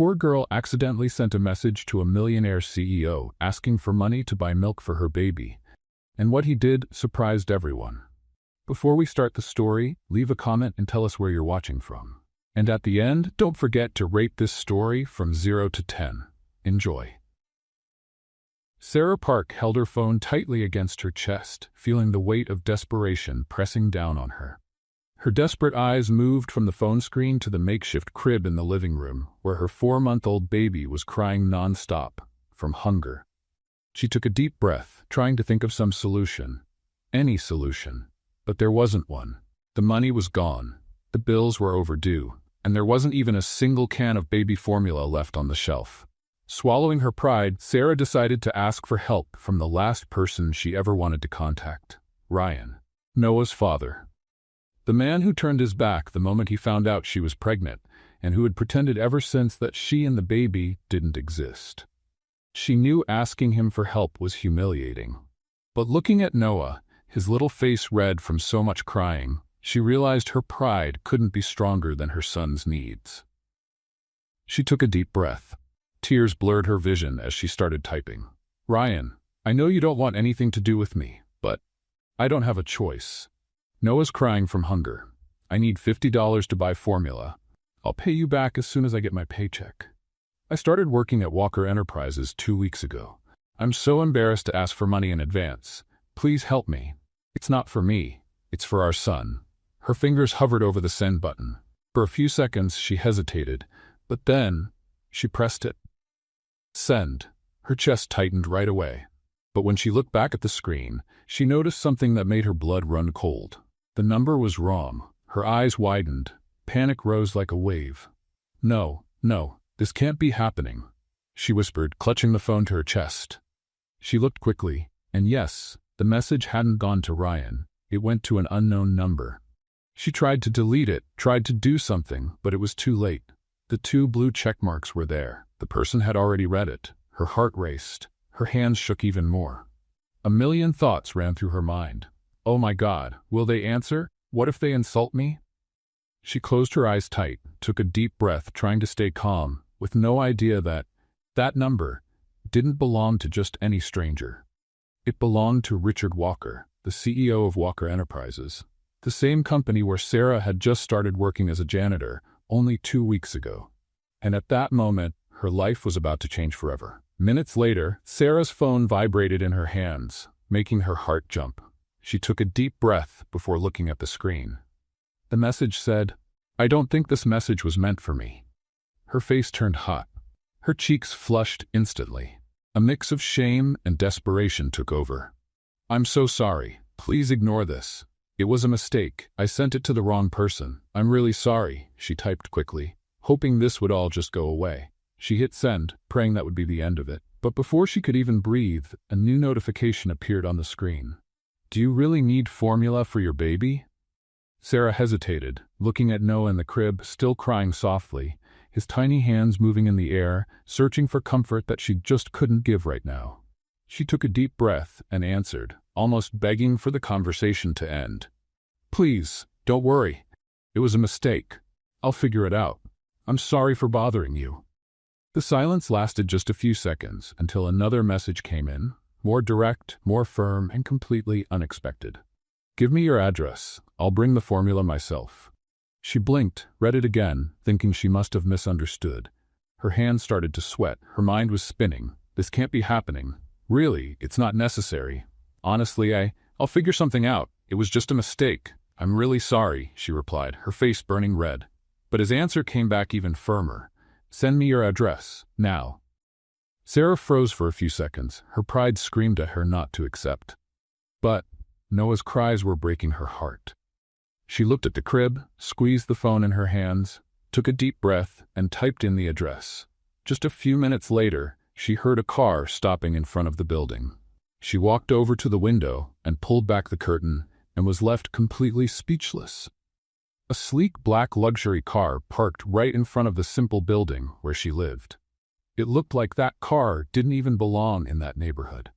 poor girl accidentally sent a message to a millionaire CEO asking for money to buy milk for her baby, and what he did surprised everyone. Before we start the story, leave a comment and tell us where you're watching from. And at the end, don't forget to rate this story from 0 to 10. Enjoy. Sarah Park held her phone tightly against her chest, feeling the weight of desperation pressing down on her. Her desperate eyes moved from the phone screen to the makeshift crib in the living room, where her 4-month-old baby was crying non-stop from hunger. She took a deep breath, trying to think of some solution. Any solution. But there wasn't one. The money was gone. The bills were overdue, and there wasn't even a single can of baby formula left on the shelf. Swallowing her pride, Sarah decided to ask for help from the last person she ever wanted to contact, Ryan, Noah's father. The man who turned his back the moment he found out she was pregnant, and who had pretended ever since that she and the baby didn't exist. She knew asking him for help was humiliating. But looking at Noah, his little face red from so much crying, she realized her pride couldn't be stronger than her son's needs. She took a deep breath. Tears blurred her vision as she started typing. Ryan, I know you don't want anything to do with me, but I don't have a choice. Noah's crying from hunger. I need $50 to buy formula. I'll pay you back as soon as I get my paycheck. I started working at Walker Enterprises 2 weeks ago. I'm so embarrassed to ask for money in advance. Please help me. It's not for me. It's for our son. Her fingers hovered over the send button. For a few seconds she hesitated, but then she pressed it. Send. Her chest tightened right away. But when she looked back at the screen, she noticed something that made her blood run cold. The number was wrong. Her eyes widened. Panic rose like a wave. No, this can't be happening, she whispered, clutching the phone to her chest. She looked quickly, and yes, the message hadn't gone to Ryan. It went to an unknown number. She tried to delete it, tried to do something, but it was too late. The 2 blue check marks were there. The person had already read it. Her heart raced. Her hands shook even more. A million thoughts ran through her mind. Oh my God, will they answer? What if they insult me? She closed her eyes tight, took a deep breath, trying to stay calm, with no idea that number didn't belong to just any stranger. It belonged to Richard Walker, the CEO of Walker Enterprises, the same company where Sarah had just started working as a janitor only 2 weeks ago. And at that moment, her life was about to change forever. Minutes later, Sarah's phone vibrated in her hands, making her heart jump. She took a deep breath before looking at the screen. The message said, I don't think this message was meant for me. Her face turned hot. Her cheeks flushed instantly. A mix of shame and desperation took over. I'm so sorry. Please ignore this. It was a mistake. I sent it to the wrong person. I'm really sorry, she typed quickly, hoping this would all just go away. She hit send, praying that would be the end of it. But before she could even breathe, a new notification appeared on the screen. Do you really need formula for your baby? Sarah hesitated, looking at Noah in the crib, still crying softly, his tiny hands moving in the air, searching for comfort that she just couldn't give right now. She took a deep breath and answered, almost begging for the conversation to end. Please, don't worry. It was a mistake. I'll figure it out. I'm sorry for bothering you. The silence lasted just a few seconds until another message came in, more direct, more firm, and completely unexpected. Give me your address. I'll bring the formula myself. She blinked, read it again, thinking she must have misunderstood. Her hands started to sweat. Her mind was spinning. This can't be happening. Really, it's not necessary. Honestly, I'll figure something out. It was just a mistake. I'm really sorry, she replied, her face burning red. But his answer came back even firmer. Send me your address, now. Sarah froze for a few seconds. Her pride screamed at her not to accept. But Noah's cries were breaking her heart. She looked at the crib, squeezed the phone in her hands, took a deep breath, and typed in the address. Just a few minutes later, she heard a car stopping in front of the building. She walked over to the window and pulled back the curtain and was left completely speechless. A sleek black luxury car parked right in front of the simple building where she lived. It looked like that car didn't even belong in that neighborhood.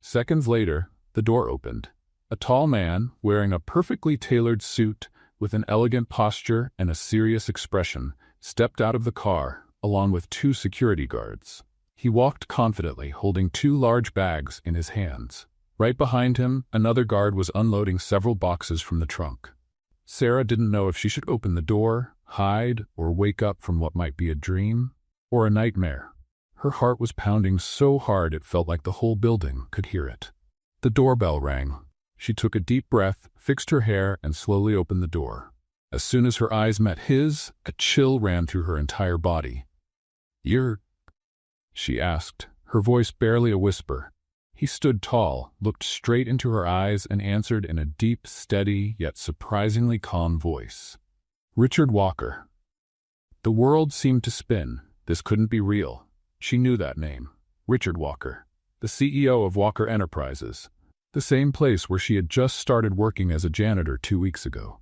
Seconds later, the door opened. A tall man, wearing a perfectly tailored suit with an elegant posture and a serious expression, stepped out of the car, along with 2 security guards. He walked confidently, holding 2 large bags in his hands. Right behind him, another guard was unloading several boxes from the trunk. Sarah didn't know if she should open the door, hide, or wake up from what might be a dream or a nightmare. Her heart was pounding so hard it felt like the whole building could hear it. The doorbell rang. She took a deep breath, fixed her hair, and slowly opened the door. As soon as her eyes met his, a chill ran through her entire body. "You're—" she asked, her voice barely a whisper. He stood tall, looked straight into her eyes, and answered in a deep, steady, yet surprisingly calm voice. "Richard Walker." The world seemed to spin. This couldn't be real. She knew that name. Richard Walker, the CEO of Walker Enterprises, the same place where she had just started working as a janitor 2 weeks ago.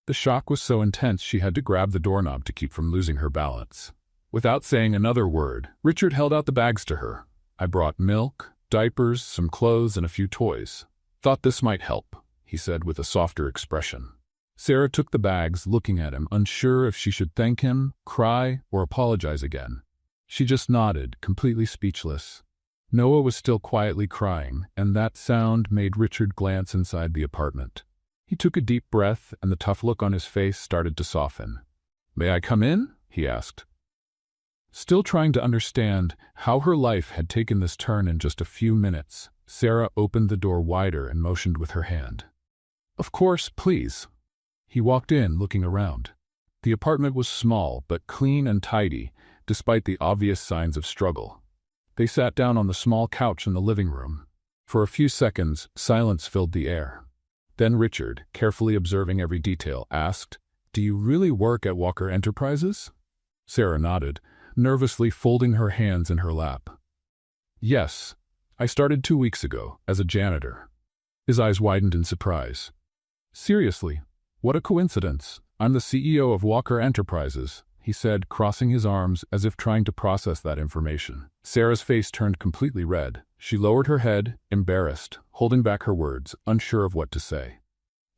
The shock was so intense she had to grab the doorknob to keep from losing her balance. Without saying another word, Richard held out the bags to her. "I brought milk, diapers, some clothes, and a few toys. Thought this might help," he said with a softer expression. Sarah took the bags, looking at him, unsure if she should thank him, cry, or apologize again. She just nodded, completely speechless. Noah was still quietly crying, and that sound made Richard glance inside the apartment. He took a deep breath, and the tough look on his face started to soften. "May I come in?" he asked. Still trying to understand how her life had taken this turn in just a few minutes, Sarah opened the door wider and motioned with her hand. "Of course, please." He walked in, looking around. The apartment was small but clean and tidy, despite the obvious signs of struggle. They sat down on the small couch in the living room. For a few seconds, silence filled the air. Then Richard, carefully observing every detail, asked, "Do you really work at Walker Enterprises?" Sarah nodded, nervously folding her hands in her lap. "Yes, I started 2 weeks ago, as a janitor." His eyes widened in surprise. "Seriously? What a coincidence. I'm the CEO of Walker Enterprises," he said, crossing his arms as if trying to process that information. Sarah's face turned completely red. She lowered her head, embarrassed, holding back her words, unsure of what to say.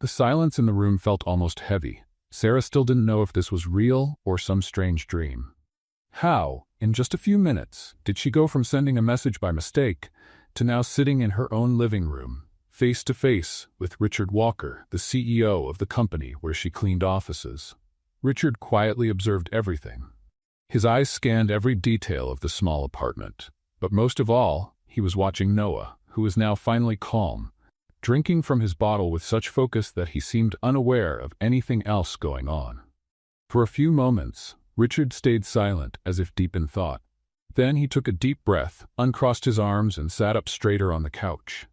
The silence in the room felt almost heavy. Sarah still didn't know if this was real or some strange dream. How, in just a few minutes, did she go from sending a message by mistake to now sitting in her own living room, face to face with Richard Walker, the CEO of the company where she cleaned offices? Richard quietly observed everything. His eyes scanned every detail of the small apartment. But most of all, he was watching Noah, who was now finally calm, drinking from his bottle with such focus that he seemed unaware of anything else going on. For a few moments, Richard stayed silent, as if deep in thought. Then he took a deep breath, uncrossed his arms, and sat up straighter on the couch.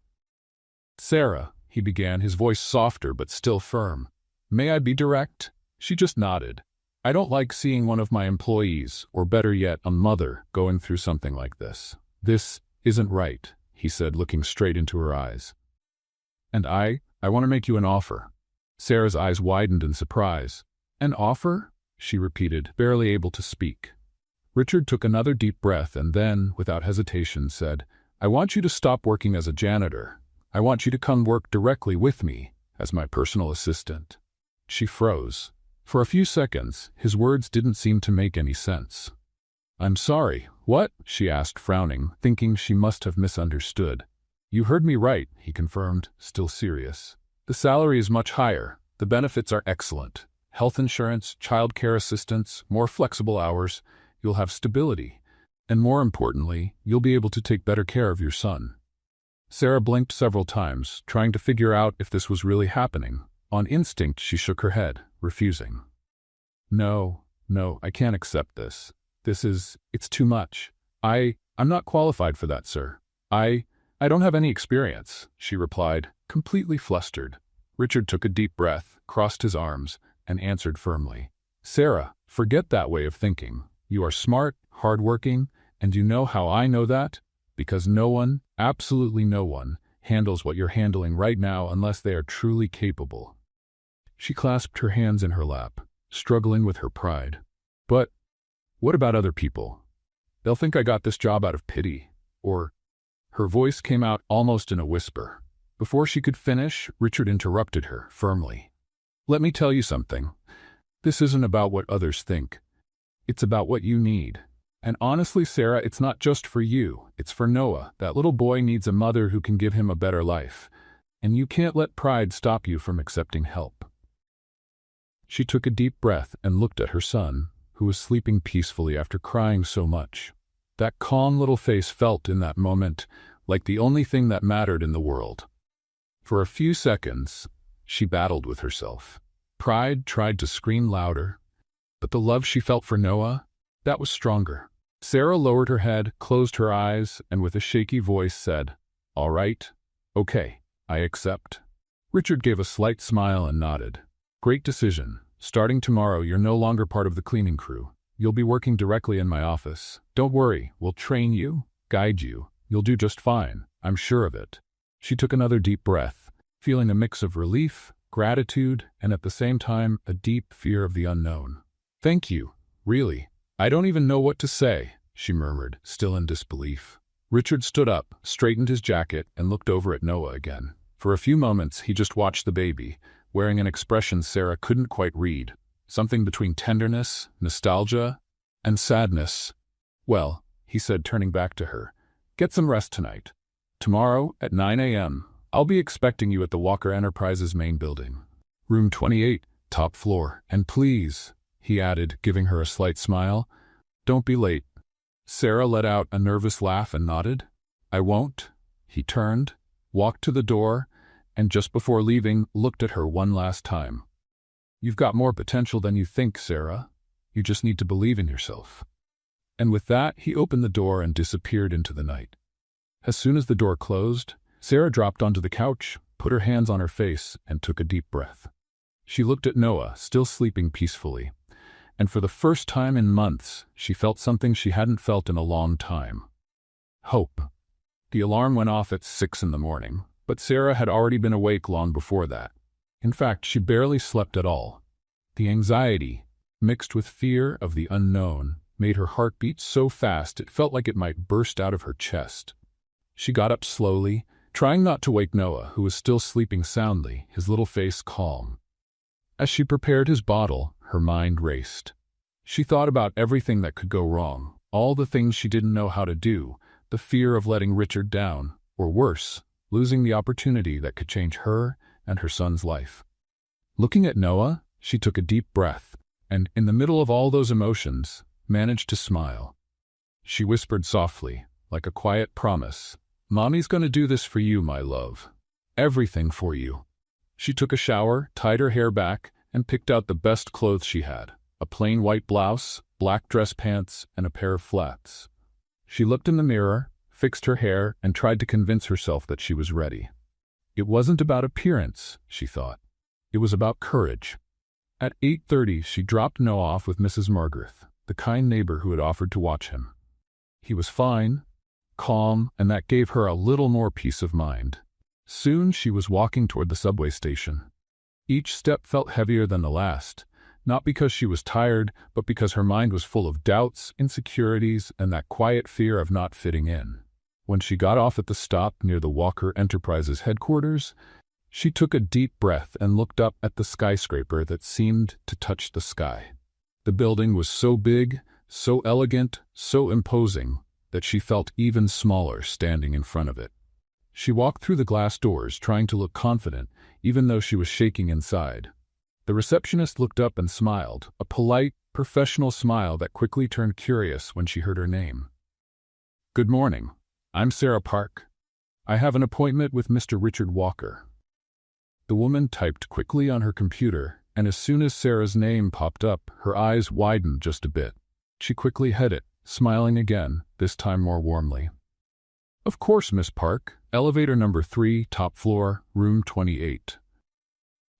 "Sarah," he began, his voice softer but still firm. "May I be direct?" She just nodded. "I don't like seeing one of my employees, or better yet, a mother, going through something like this. This isn't right," he said, looking straight into her eyes. "And I want to make you an offer." Sarah's eyes widened in surprise. "An offer?" she repeated, barely able to speak. Richard took another deep breath and then, without hesitation, said, "I want you to stop working as a janitor. I want you to come work directly with me, as my personal assistant." She froze. For a few seconds, his words didn't seem to make any sense. "I'm sorry, what?" she asked, frowning, thinking she must have misunderstood. "You heard me right," he confirmed, still serious. "The salary is much higher. The benefits are excellent. Health insurance, child care assistance, more flexible hours. You'll have stability. And more importantly, you'll be able to take better care of your son." Sarah blinked several times, trying to figure out if this was really happening. On instinct, she shook her head, refusing. No, I can't accept this. It's too much. I'm not qualified for that, sir. I don't have any experience," she replied, completely flustered. Richard took a deep breath, crossed his arms, and answered firmly. "Sarah, forget that way of thinking. You are smart, hardworking, and you know how I know that? Because no one, absolutely no one, handles what you're handling right now unless they are truly capable." She clasped her hands in her lap, struggling with her pride. "But what about other people? They'll think I got this job out of pity, or—" Her voice came out almost in a whisper. Before she could finish, Richard interrupted her firmly. "Let me tell you something. This isn't about what others think. It's about what you need. And honestly, Sarah, it's not just for you. It's for Noah. That little boy needs a mother who can give him a better life. And you can't let pride stop you from accepting help." She took a deep breath and looked at her son, who was sleeping peacefully after crying so much. That calm little face felt in that moment like the only thing that mattered in the world. For a few seconds, she battled with herself. Pride tried to scream louder, but the love she felt for Noah, that was stronger. Sarah lowered her head, closed her eyes, and with a shaky voice said, "All right, okay, I accept." Richard gave a slight smile and nodded. "Great decision. Starting tomorrow, you're no longer part of the cleaning crew. You'll be working directly in my office. Don't worry, we'll train you, guide you. You'll do just fine, I'm sure of it." She took another deep breath, feeling a mix of relief, gratitude, and at the same time, a deep fear of the unknown. "Thank you, really. I don't even know what to say," she murmured, still in disbelief. Richard stood up, straightened his jacket, and looked over at Noah again. For a few moments, he just watched the baby, wearing an expression Sarah couldn't quite read, something between tenderness, nostalgia, and sadness. "Well," he said, turning back to her, "get some rest tonight. Tomorrow, at 9 a.m., I'll be expecting you at the Walker Enterprises main building. Room 28, top floor. And please," he added, giving her a slight smile, "don't be late." Sarah let out a nervous laugh and nodded. "I won't." He turned, walked to the door, and just before leaving, looked at her one last time. "You've got more potential than you think, Sarah. You just need to believe in yourself." And with that, he opened the door and disappeared into the night. As soon as the door closed, Sarah dropped onto the couch, put her hands on her face, and took a deep breath. She looked at Noah, still sleeping peacefully, and for the first time in months, she felt something she hadn't felt in a long time. Hope. The alarm went off at 6 in the morning, but Sarah had already been awake long before that. In fact, she barely slept at all. The anxiety, mixed with fear of the unknown, made her heart beat so fast it felt like it might burst out of her chest. She got up slowly, trying not to wake Noah, who was still sleeping soundly, his little face calm. As she prepared his bottle, her mind raced. She thought about everything that could go wrong, all the things she didn't know how to do, the fear of letting Richard down, or worse, losing the opportunity that could change her and her son's life. Looking at Noah, she took a deep breath, and, in the middle of all those emotions, managed to smile. She whispered softly, like a quiet promise, "Mommy's gonna do this for you, my love. Everything for you." She took a shower, tied her hair back, and picked out the best clothes she had, a plain white blouse, black dress pants, and a pair of flats. She looked in the mirror, fixed her hair, and tried to convince herself that she was ready. It wasn't about appearance, she thought. It was about courage. At 8:30, she dropped Noah off with Mrs. Margaret, the kind neighbor who had offered to watch him. He was fine, calm, and that gave her a little more peace of mind. Soon she was walking toward the subway station. Each step felt heavier than the last, not because she was tired, but because her mind was full of doubts, insecurities, and that quiet fear of not fitting in. When she got off at the stop near the Walker Enterprises headquarters, she took a deep breath and looked up at the skyscraper that seemed to touch the sky. The building was so big, so elegant, so imposing, that she felt even smaller standing in front of it. She walked through the glass doors, trying to look confident, even though she was shaking inside. The receptionist looked up and smiled, a polite, professional smile that quickly turned curious when she heard her name. "Good morning. I'm Sarah Park. I have an appointment with Mr. Richard Walker." The woman typed quickly on her computer, and as soon as Sarah's name popped up, her eyes widened just a bit. She quickly hid it, smiling again, this time more warmly. "Of course, Miss Park. Elevator number 3, top floor, room 28.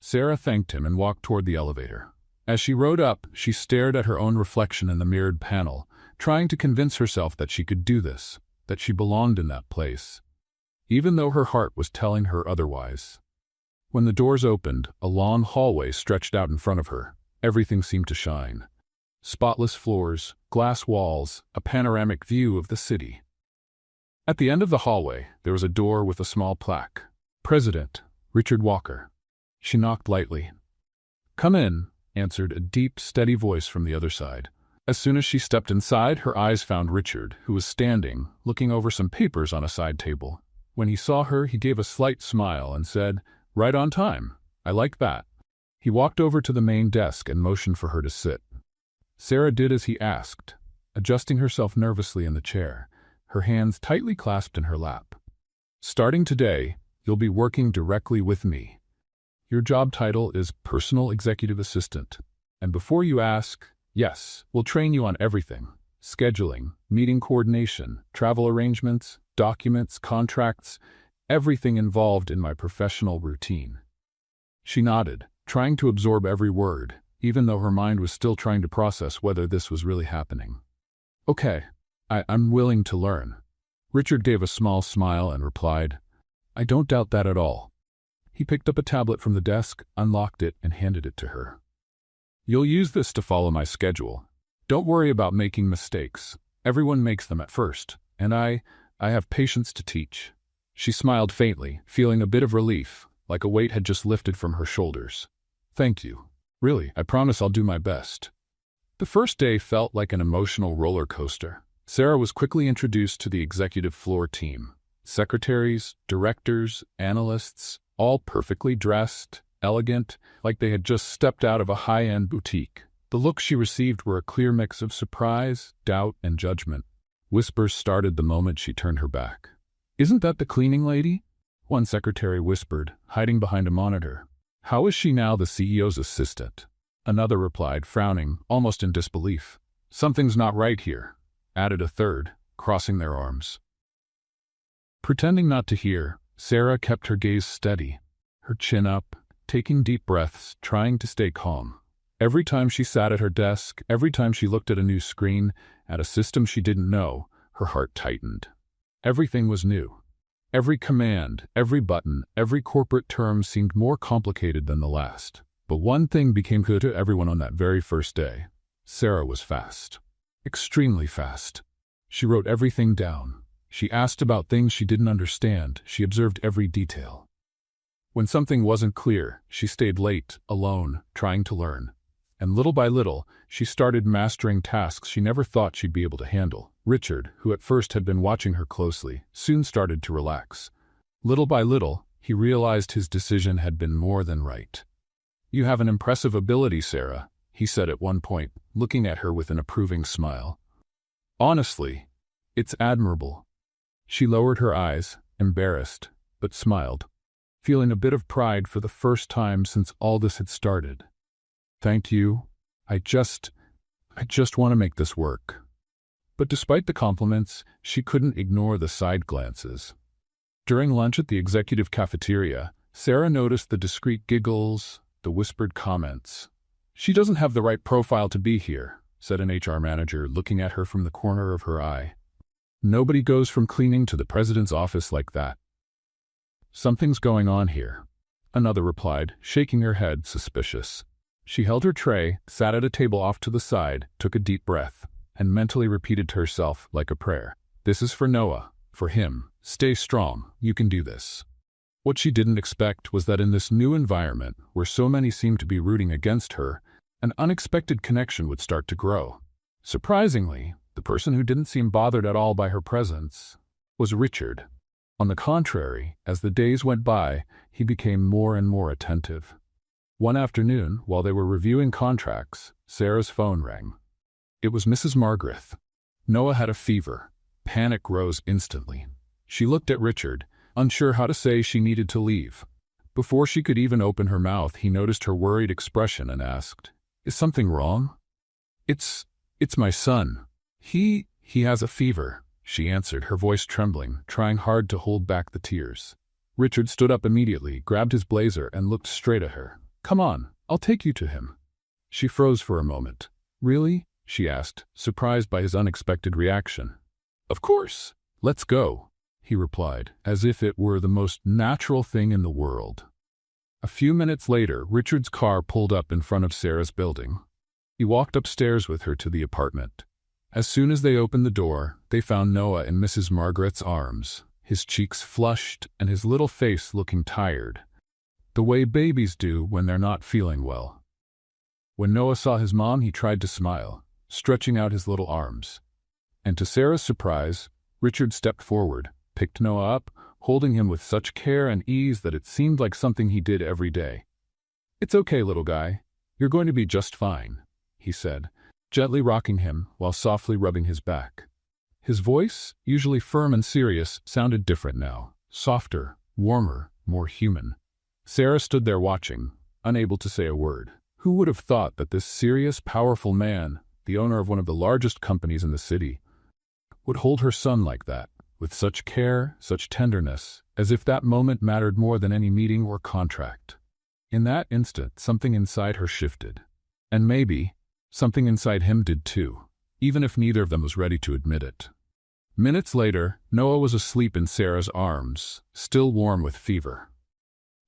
Sarah thanked him and walked toward the elevator. As she rode up, she stared at her own reflection in the mirrored panel, trying to convince herself that she could do this, that she belonged in that place, even though her heart was telling her otherwise. When the doors opened, a long hallway stretched out in front of her. Everything seemed to shine. Spotless floors, glass walls, a panoramic view of the city. At the end of the hallway, there was a door with a small plaque. "President, Richard Walker." She knocked lightly. "Come in," answered a deep, steady voice from the other side. As soon as she stepped inside, her eyes found Richard, who was standing, looking over some papers on a side table. When he saw her, he gave a slight smile and said, "Right on time. I like that." He walked over to the main desk and motioned for her to sit. Sarah did as he asked, adjusting herself nervously in the chair, her hands tightly clasped in her lap. "Starting today, you'll be working directly with me. Your job title is Personal Executive Assistant. And before you ask, yes, we'll train you on everything: scheduling, meeting coordination, travel arrangements, documents, contracts, everything involved in my professional routine." She nodded, trying to absorb every word, even though her mind was still trying to process whether this was really happening. "Okay, I'm willing to learn." Richard gave a small smile and replied, "I don't doubt that at all." He picked up a tablet from the desk, unlocked it, and handed it to her. "You'll use this to follow my schedule. Don't worry about making mistakes. Everyone makes them at first, and I have patience to teach." She smiled faintly, feeling a bit of relief, like a weight had just lifted from her shoulders. "Thank you. Really, I promise I'll do my best." The first day felt like an emotional roller coaster. Sarah was quickly introduced to the executive floor team. Secretaries, directors, analysts, all perfectly dressed, elegant, like they had just stepped out of a high-end boutique. The looks she received were a clear mix of surprise, doubt, and judgment. Whispers started the moment she turned her back. "Isn't that the cleaning lady?" one secretary whispered, hiding behind a monitor. "How is she now the CEO's assistant?" Another replied, frowning, almost in disbelief. "Something's not right here," added a third, crossing their arms. Pretending not to hear, Sarah kept her gaze steady, her chin up, taking deep breaths, trying to stay calm. Every time she sat at her desk, every time she looked at a new screen, at a system she didn't know, her heart tightened. Everything was new. Every command, every button, every corporate term seemed more complicated than the last. But one thing became clear to everyone on that very first day. Sarah was fast. Extremely fast. She wrote everything down. She asked about things she didn't understand. She observed every detail. When something wasn't clear, she stayed late, alone, trying to learn. And little by little, she started mastering tasks she never thought she'd be able to handle. Richard, who at first had been watching her closely, soon started to relax. Little by little, he realized his decision had been more than right. "You have an impressive ability, Sarah," he said at one point, looking at her with an approving smile. "Honestly, it's admirable." She lowered her eyes, embarrassed, but smiled, feeling a bit of pride for the first time since all this had started. "Thank you. I just want to make this work." But despite the compliments, she couldn't ignore the side glances. During lunch at the executive cafeteria, Sarah noticed the discreet giggles, the whispered comments. "She doesn't have the right profile to be here," said an HR manager, looking at her from the corner of her eye. "Nobody goes from cleaning to the president's office like that." "Something's going on here," another replied, shaking her head, suspicious. She held her tray, sat at a table off to the side, took a deep breath, and mentally repeated to herself like a prayer. "This is for Noah, for him. Stay strong, you can do this." What she didn't expect was that in this new environment, where so many seemed to be rooting against her, an unexpected connection would start to grow. Surprisingly, the person who didn't seem bothered at all by her presence was Richard. On the contrary, as the days went by, he became more and more attentive. One afternoon, while they were reviewing contracts, Sarah's phone rang. It was Mrs. Margaret. Noah had a fever. Panic rose instantly. She looked at Richard, unsure how to say she needed to leave. Before she could even open her mouth, he noticed her worried expression and asked, "Is something wrong?" It's my son. He has a fever," she answered, her voice trembling, trying hard to hold back the tears. Richard stood up immediately, grabbed his blazer, and looked straight at her. "Come on, I'll take you to him." She froze for a moment. "Really?" she asked, surprised by his unexpected reaction. "Of course. Let's go," he replied, as if it were the most natural thing in the world. A few minutes later, Richard's car pulled up in front of Sarah's building. He walked upstairs with her to the apartment. As soon as they opened the door, they found Noah in Mrs. Margaret's arms, his cheeks flushed and his little face looking tired, the way babies do when they're not feeling well. When Noah saw his mom, he tried to smile, stretching out his little arms. And to Sarah's surprise, Richard stepped forward, picked Noah up, holding him with such care and ease that it seemed like something he did every day. "It's okay, little guy. You're going to be just fine," he said, gently rocking him while softly rubbing his back. His voice, usually firm and serious, sounded different now, softer, warmer, more human. Sarah stood there watching, unable to say a word. Who would have thought that this serious, powerful man, the owner of one of the largest companies in the city, would hold her son like that, with such care, such tenderness, as if that moment mattered more than any meeting or contract. In that instant, something inside her shifted. And maybe, something inside him did too, even if neither of them was ready to admit it. Minutes later, Noah was asleep in Sarah's arms, still warm with fever.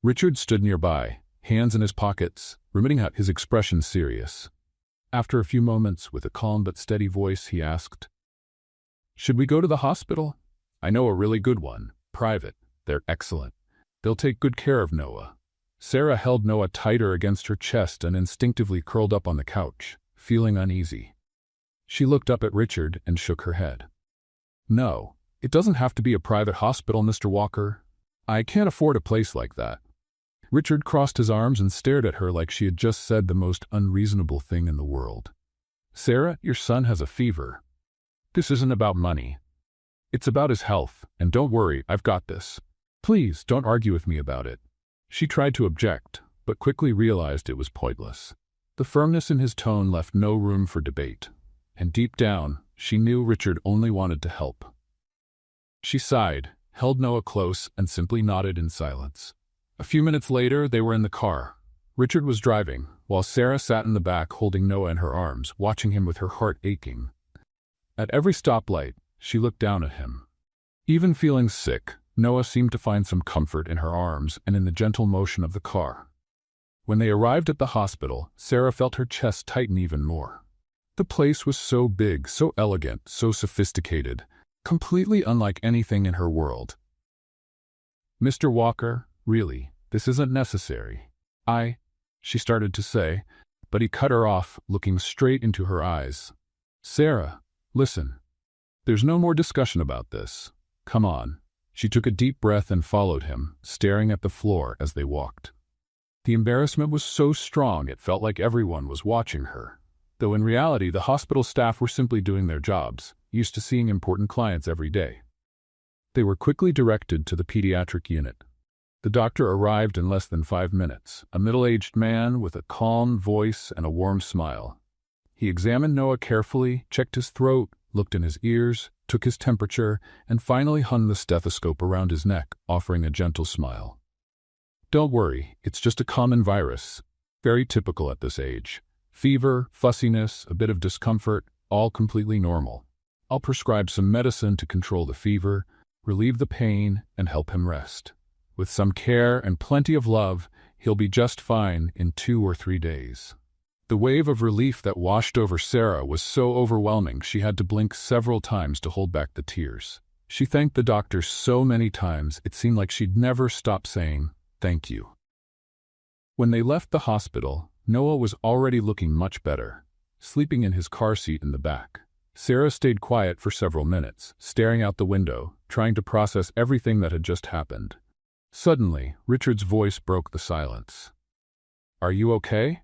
Richard stood nearby, hands in his pockets, remitting out his expression serious. After a few moments, with a calm but steady voice, he asked, "Should we go to the hospital? I know a really good one, private. They're excellent. They'll take good care of Noah." Sarah held Noah tighter against her chest and instinctively curled up on the couch, feeling uneasy. She looked up at Richard and shook her head. "No, it doesn't have to be a private hospital, Mr. Walker. I can't afford a place like that." Richard crossed his arms and stared at her like she had just said the most unreasonable thing in the world. "Sarah, your son has a fever. This isn't about money. It's about his health, and don't worry, I've got this. Please, don't argue with me about it." She tried to object, but quickly realized it was pointless. The firmness in his tone left no room for debate, and deep down, she knew Richard only wanted to help. She sighed, held Noah close, and simply nodded in silence. A few minutes later, they were in the car. Richard was driving, while Sarah sat in the back holding Noah in her arms, watching him with her heart aching. At every stoplight, she looked down at him. Even feeling sick, Noah seemed to find some comfort in her arms and in the gentle motion of the car. When they arrived at the hospital, Sarah felt her chest tighten even more. The place was so big, so elegant, so sophisticated, completely unlike anything in her world. "Mr. Walker, really, this isn't necessary. She started to say, but he cut her off, looking straight into her eyes. "Sarah, listen. There's no more discussion about this. Come on." She took a deep breath and followed him, staring at the floor as they walked. The embarrassment was so strong it felt like everyone was watching her, though in reality the hospital staff were simply doing their jobs, used to seeing important clients every day. They were quickly directed to the pediatric unit. The doctor arrived in less than 5 minutes, a middle-aged man with a calm voice and a warm smile. He examined Noah carefully, checked his throat, looked in his ears, took his temperature, and finally hung the stethoscope around his neck, offering a gentle smile. "Don't worry, it's just a common virus. Very typical at this age. Fever, fussiness, a bit of discomfort, all completely normal. I'll prescribe some medicine to control the fever, relieve the pain, and help him rest. With some care and plenty of love, he'll be just fine in 2 or 3 days." The wave of relief that washed over Sarah was so overwhelming she had to blink several times to hold back the tears. She thanked the doctor so many times it seemed like she'd never stop saying, "Thank you." When they left the hospital, Noah was already looking much better, sleeping in his car seat in the back. Sarah stayed quiet for several minutes, staring out the window, trying to process everything that had just happened. Suddenly, Richard's voice broke the silence. "Are you okay?"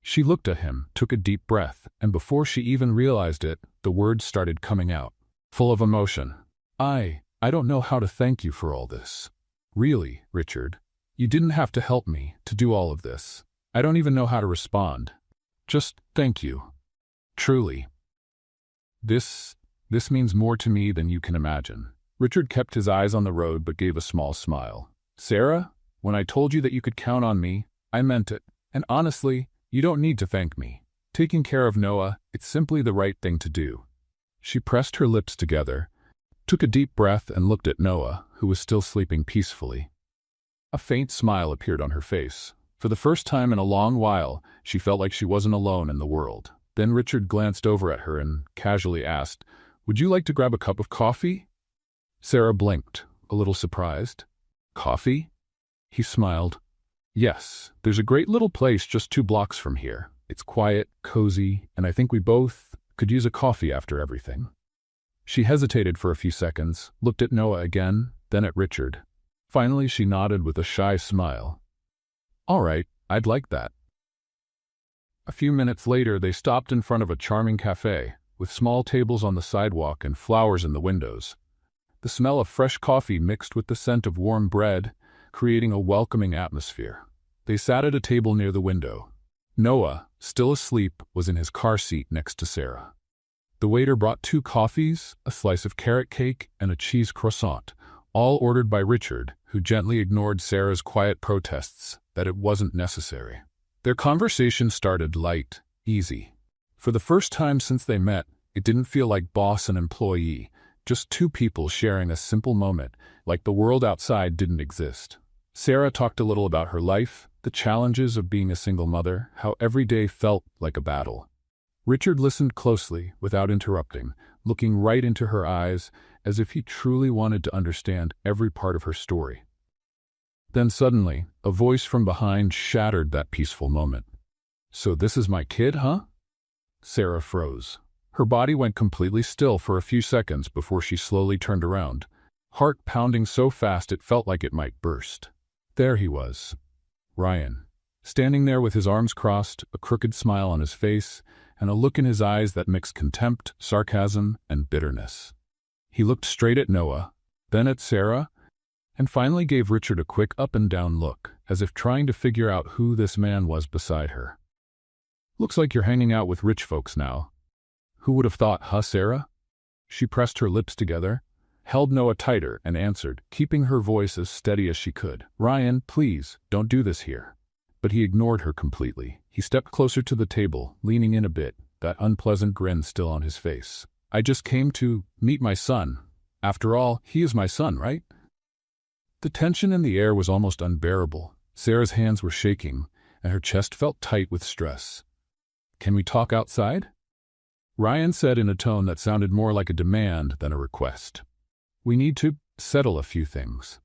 She looked at him, took a deep breath, and before she even realized it, the words started coming out, full of emotion. I don't know how to thank you for all this. Really, Richard. You didn't have to help me to do all of this. I don't even know how to respond. Just thank you. Truly. This means more to me than you can imagine." Richard kept his eyes on the road but gave a small smile. "Sarah, when I told you that you could count on me, I meant it. And honestly, you don't need to thank me. Taking care of Noah, it's simply the right thing to do." She pressed her lips together, took a deep breath and looked at Noah, who was still sleeping peacefully. A faint smile appeared on her face. For the first time in a long while, she felt like she wasn't alone in the world. Then Richard glanced over at her and casually asked, "Would you like to grab a cup of coffee?" Sarah blinked, a little surprised. "Coffee?" He smiled. "Yes, there's a great little place just 2 blocks from here. It's quiet, cozy, and I think we both could use a coffee after everything." She hesitated for a few seconds, looked at Noah again, then at Richard. Finally, she nodded with a shy smile. "All right, I'd like that." A few minutes later, they stopped in front of a charming cafe, with small tables on the sidewalk and flowers in the windows. The smell of fresh coffee mixed with the scent of warm bread, creating a welcoming atmosphere. They sat at a table near the window. Noah, still asleep, was in his car seat next to Sarah. The waiter brought 2 coffees, a slice of carrot cake, and a cheese croissant, all ordered by Richard, who gently ignored Sarah's quiet protests that it wasn't necessary. Their conversation started light, easy. For the first time since they met, it didn't feel like boss and employee, just 2 people sharing a simple moment, like the world outside didn't exist. Sarah talked a little about her life, the challenges of being a single mother, how every day felt like a battle. Richard listened closely, without interrupting, looking right into her eyes, as if he truly wanted to understand every part of her story. Then suddenly, a voice from behind shattered that peaceful moment. "So this is my kid, huh?" Sarah froze. Her body went completely still for a few seconds before she slowly turned around, heart pounding so fast it felt like it might burst. There he was, Ryan, standing there with his arms crossed, a crooked smile on his face, and a look in his eyes that mixed contempt, sarcasm, and bitterness. He looked straight at Noah, then at Sarah, and finally gave Richard a quick up-and-down look, as if trying to figure out who this man was beside her. "Looks like you're hanging out with rich folks now. Who would have thought, huh, Sarah?" She pressed her lips together, held Noah tighter, and answered, keeping her voice as steady as she could. "Ryan, please, don't do this here." But he ignored her completely. He stepped closer to the table, leaning in a bit, that unpleasant grin still on his face. "I just came to meet my son. After all, he is my son, right?" The tension in the air was almost unbearable. Sarah's hands were shaking, and her chest felt tight with stress. "Can we talk outside?" Ryan said in a tone that sounded more like a demand than a request. "We need to settle a few things."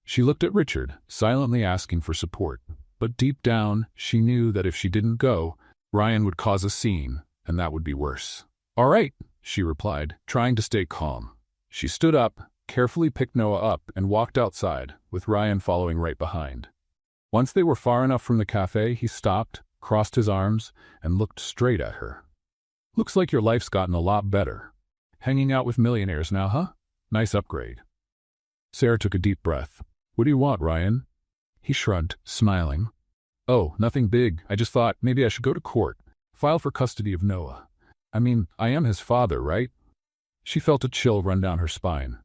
She looked at Richard, silently asking for support, but deep down, she knew that if she didn't go, Ryan would cause a scene, and that would be worse. "All right," she replied, trying to stay calm. She stood up, carefully picked Noah up, and walked outside, with Ryan following right behind. Once they were far enough from the cafe, he stopped, crossed his arms, and looked straight at her. "Looks like your life's gotten a lot better. Hanging out with millionaires now, huh? Nice upgrade." Sarah took a deep breath. "What do you want, Ryan?" He shrugged, smiling. "Oh, nothing big. I just thought maybe I should go to court, file for custody of Noah. I mean, I am his father, right?" She felt a chill run down her spine.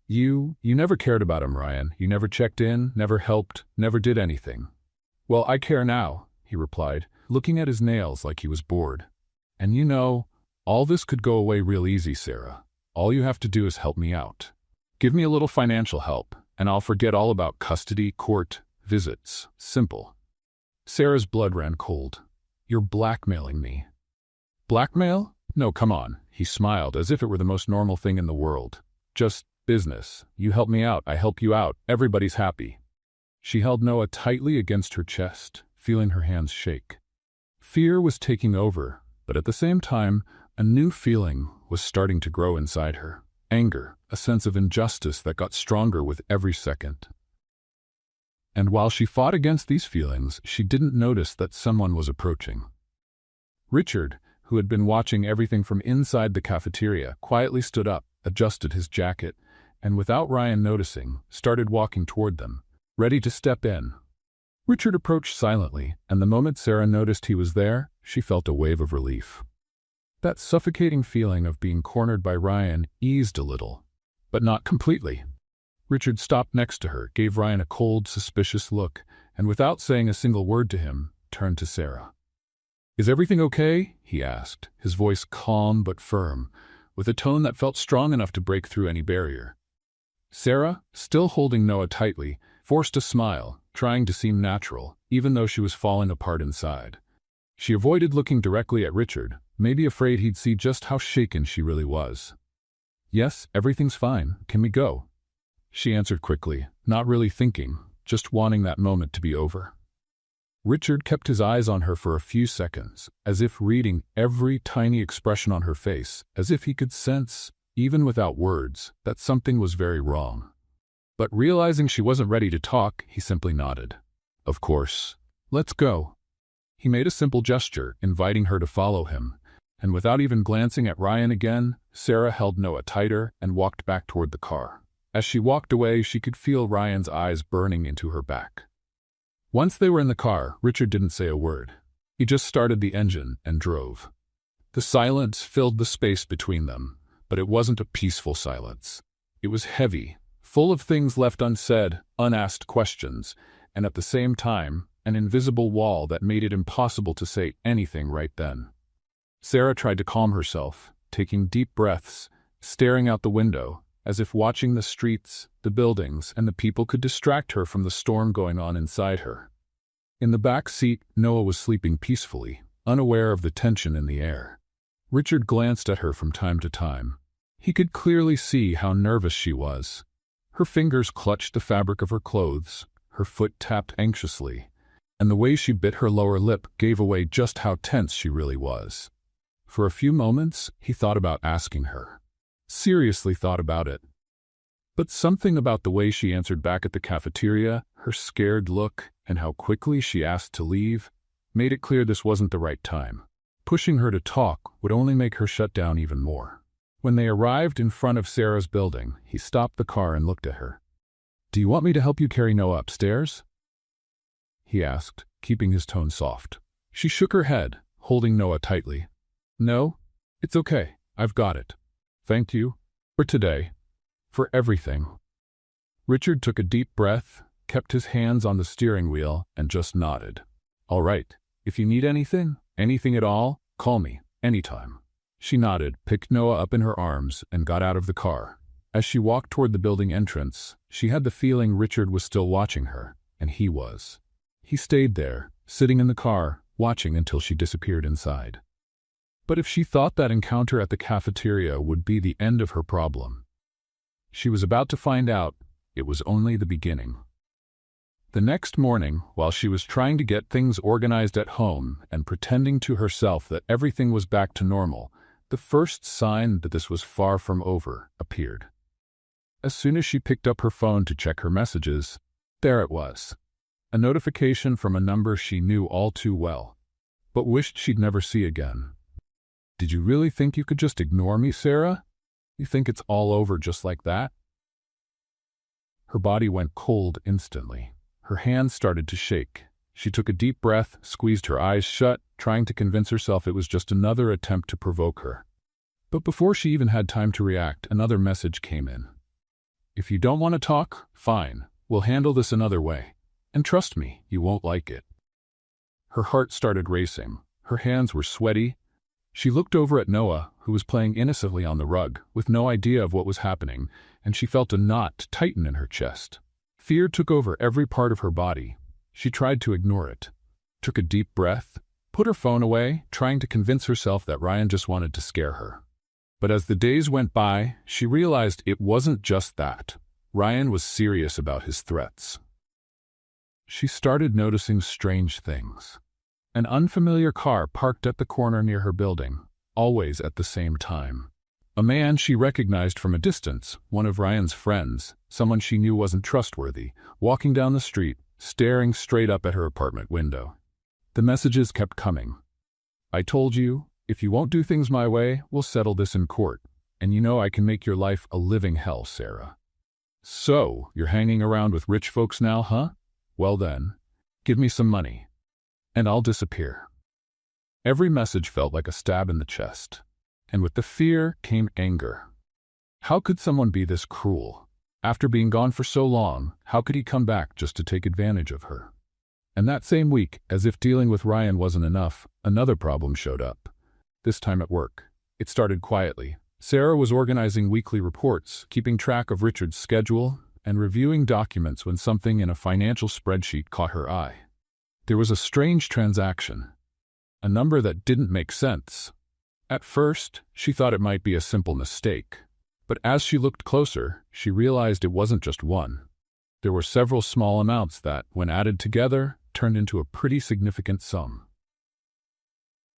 You never cared about him, Ryan. You never checked in, never helped, never did anything." "Well, I care now," he replied, looking at his nails like he was bored. "And you know, all this could go away real easy, Sarah. All you have to do is help me out. Give me a little financial help, and I'll forget all about custody, court, visits. Simple." Sarah's blood ran cold. "You're blackmailing me." "Blackmail? No, come on." He smiled as if it were the most normal thing in the world. "Just business. You help me out, I help you out. Everybody's happy." She held Noah tightly against her chest, feeling her hands shake. Fear was taking over, but at the same time, a new feeling was starting to grow inside her. Anger, a sense of injustice that got stronger with every second. And while she fought against these feelings, she didn't notice that someone was approaching. Richard, who had been watching everything from inside the cafeteria, quietly stood up, adjusted his jacket, and without Ryan noticing, started walking toward them, ready to step in. Richard approached silently, and the moment Sarah noticed he was there, she felt a wave of relief. That suffocating feeling of being cornered by Ryan eased a little, but not completely. Richard stopped next to her, gave Ryan a cold, suspicious look, and without saying a single word to him, turned to Sarah. "Is everything okay?" he asked, his voice calm but firm, with a tone that felt strong enough to break through any barrier. Sarah, still holding Noah tightly, forced a smile, trying to seem natural, even though she was falling apart inside. She avoided looking directly at Richard, maybe afraid he'd see just how shaken she really was. "Yes, everything's fine. Can we go?" She answered quickly, not really thinking, just wanting that moment to be over. Richard kept his eyes on her for a few seconds, as if reading every tiny expression on her face, as if he could sense, even without words, that something was very wrong. But realizing she wasn't ready to talk, he simply nodded. Of course. Let's go. He made a simple gesture, inviting her to follow him, and without even glancing at Ryan again, Sarah held Noah tighter and walked back toward the car. As she walked away, she could feel Ryan's eyes burning into her back. Once they were in the car, Richard didn't say a word. He just started the engine and drove. The silence filled the space between them, but it wasn't a peaceful silence. It was heavy, full of things left unsaid, unasked questions, and at the same time, an invisible wall that made it impossible to say anything right then. Sarah tried to calm herself, taking deep breaths, staring out the window, as if watching the streets, the buildings, and the people could distract her from the storm going on inside her. In the back seat, Noah was sleeping peacefully, unaware of the tension in the air. Richard glanced at her from time to time. He could clearly see how nervous she was. Her fingers clutched the fabric of her clothes, her foot tapped anxiously, and the way she bit her lower lip gave away just how tense she really was. For a few moments, he thought about asking her. Seriously thought about it. But something about the way she answered back at the cafeteria, her scared look, and how quickly she asked to leave, made it clear this wasn't the right time. Pushing her to talk would only make her shut down even more. When they arrived in front of Sarah's building, he stopped the car and looked at her. "Do you want me to help you carry Noah upstairs?" he asked, keeping his tone soft. She shook her head, holding Noah tightly. "No, it's okay. I've got it. Thank you. For today. For everything." Richard took a deep breath, kept his hands on the steering wheel, and just nodded. "All right. If you need anything at all, call me, anytime." She nodded, picked Noah up in her arms, and got out of the car. As she walked toward the building entrance, she had the feeling Richard was still watching her, and he was. He stayed there, sitting in the car, watching until she disappeared inside. But if she thought that encounter at the cafeteria would be the end of her problem, she was about to find out it was only the beginning. The next morning, while she was trying to get things organized at home and pretending to herself that everything was back to normal, the first sign that this was far from over appeared. As soon as she picked up her phone to check her messages, there it was. A notification from a number she knew all too well, but wished she'd never see again. "Did you really think you could just ignore me, Sarah? You think it's all over just like that?" Her body went cold instantly. Her hands started to shake. She took a deep breath, squeezed her eyes shut, trying to convince herself it was just another attempt to provoke her. But before she even had time to react, another message came in. "If you don't want to talk, fine. We'll handle this another way. And trust me, you won't like it." Her heart started racing. Her hands were sweaty. She looked over at Noah, who was playing innocently on the rug, with no idea of what was happening, and she felt a knot tighten in her chest. Fear took over every part of her body. She tried to ignore it, took a deep breath, put her phone away, trying to convince herself that Ryan just wanted to scare her. But as the days went by, she realized it wasn't just that. Ryan was serious about his threats. She started noticing strange things. An unfamiliar car parked at the corner near her building, always at the same time. A man she recognized from a distance, one of Ryan's friends, someone she knew wasn't trustworthy, walking down the street, staring straight up at her apartment window. The messages kept coming. "I told you, if you won't do things my way, we'll settle this in court. And you know I can make your life a living hell, Sarah. So, you're hanging around with rich folks now, huh? Well then, give me some money, and I'll disappear." Every message felt like a stab in the chest. And with the fear came anger. How could someone be this cruel? After being gone for so long, how could he come back just to take advantage of her? And that same week, as if dealing with Ryan wasn't enough, another problem showed up. This time at work. It started quietly. Sarah was organizing weekly reports, keeping track of Richard's schedule, and reviewing documents when something in a financial spreadsheet caught her eye. There was a strange transaction. A number that didn't make sense. At first, she thought it might be a simple mistake. But as she looked closer, she realized it wasn't just one. There were several small amounts that, when added together, turned into a pretty significant sum.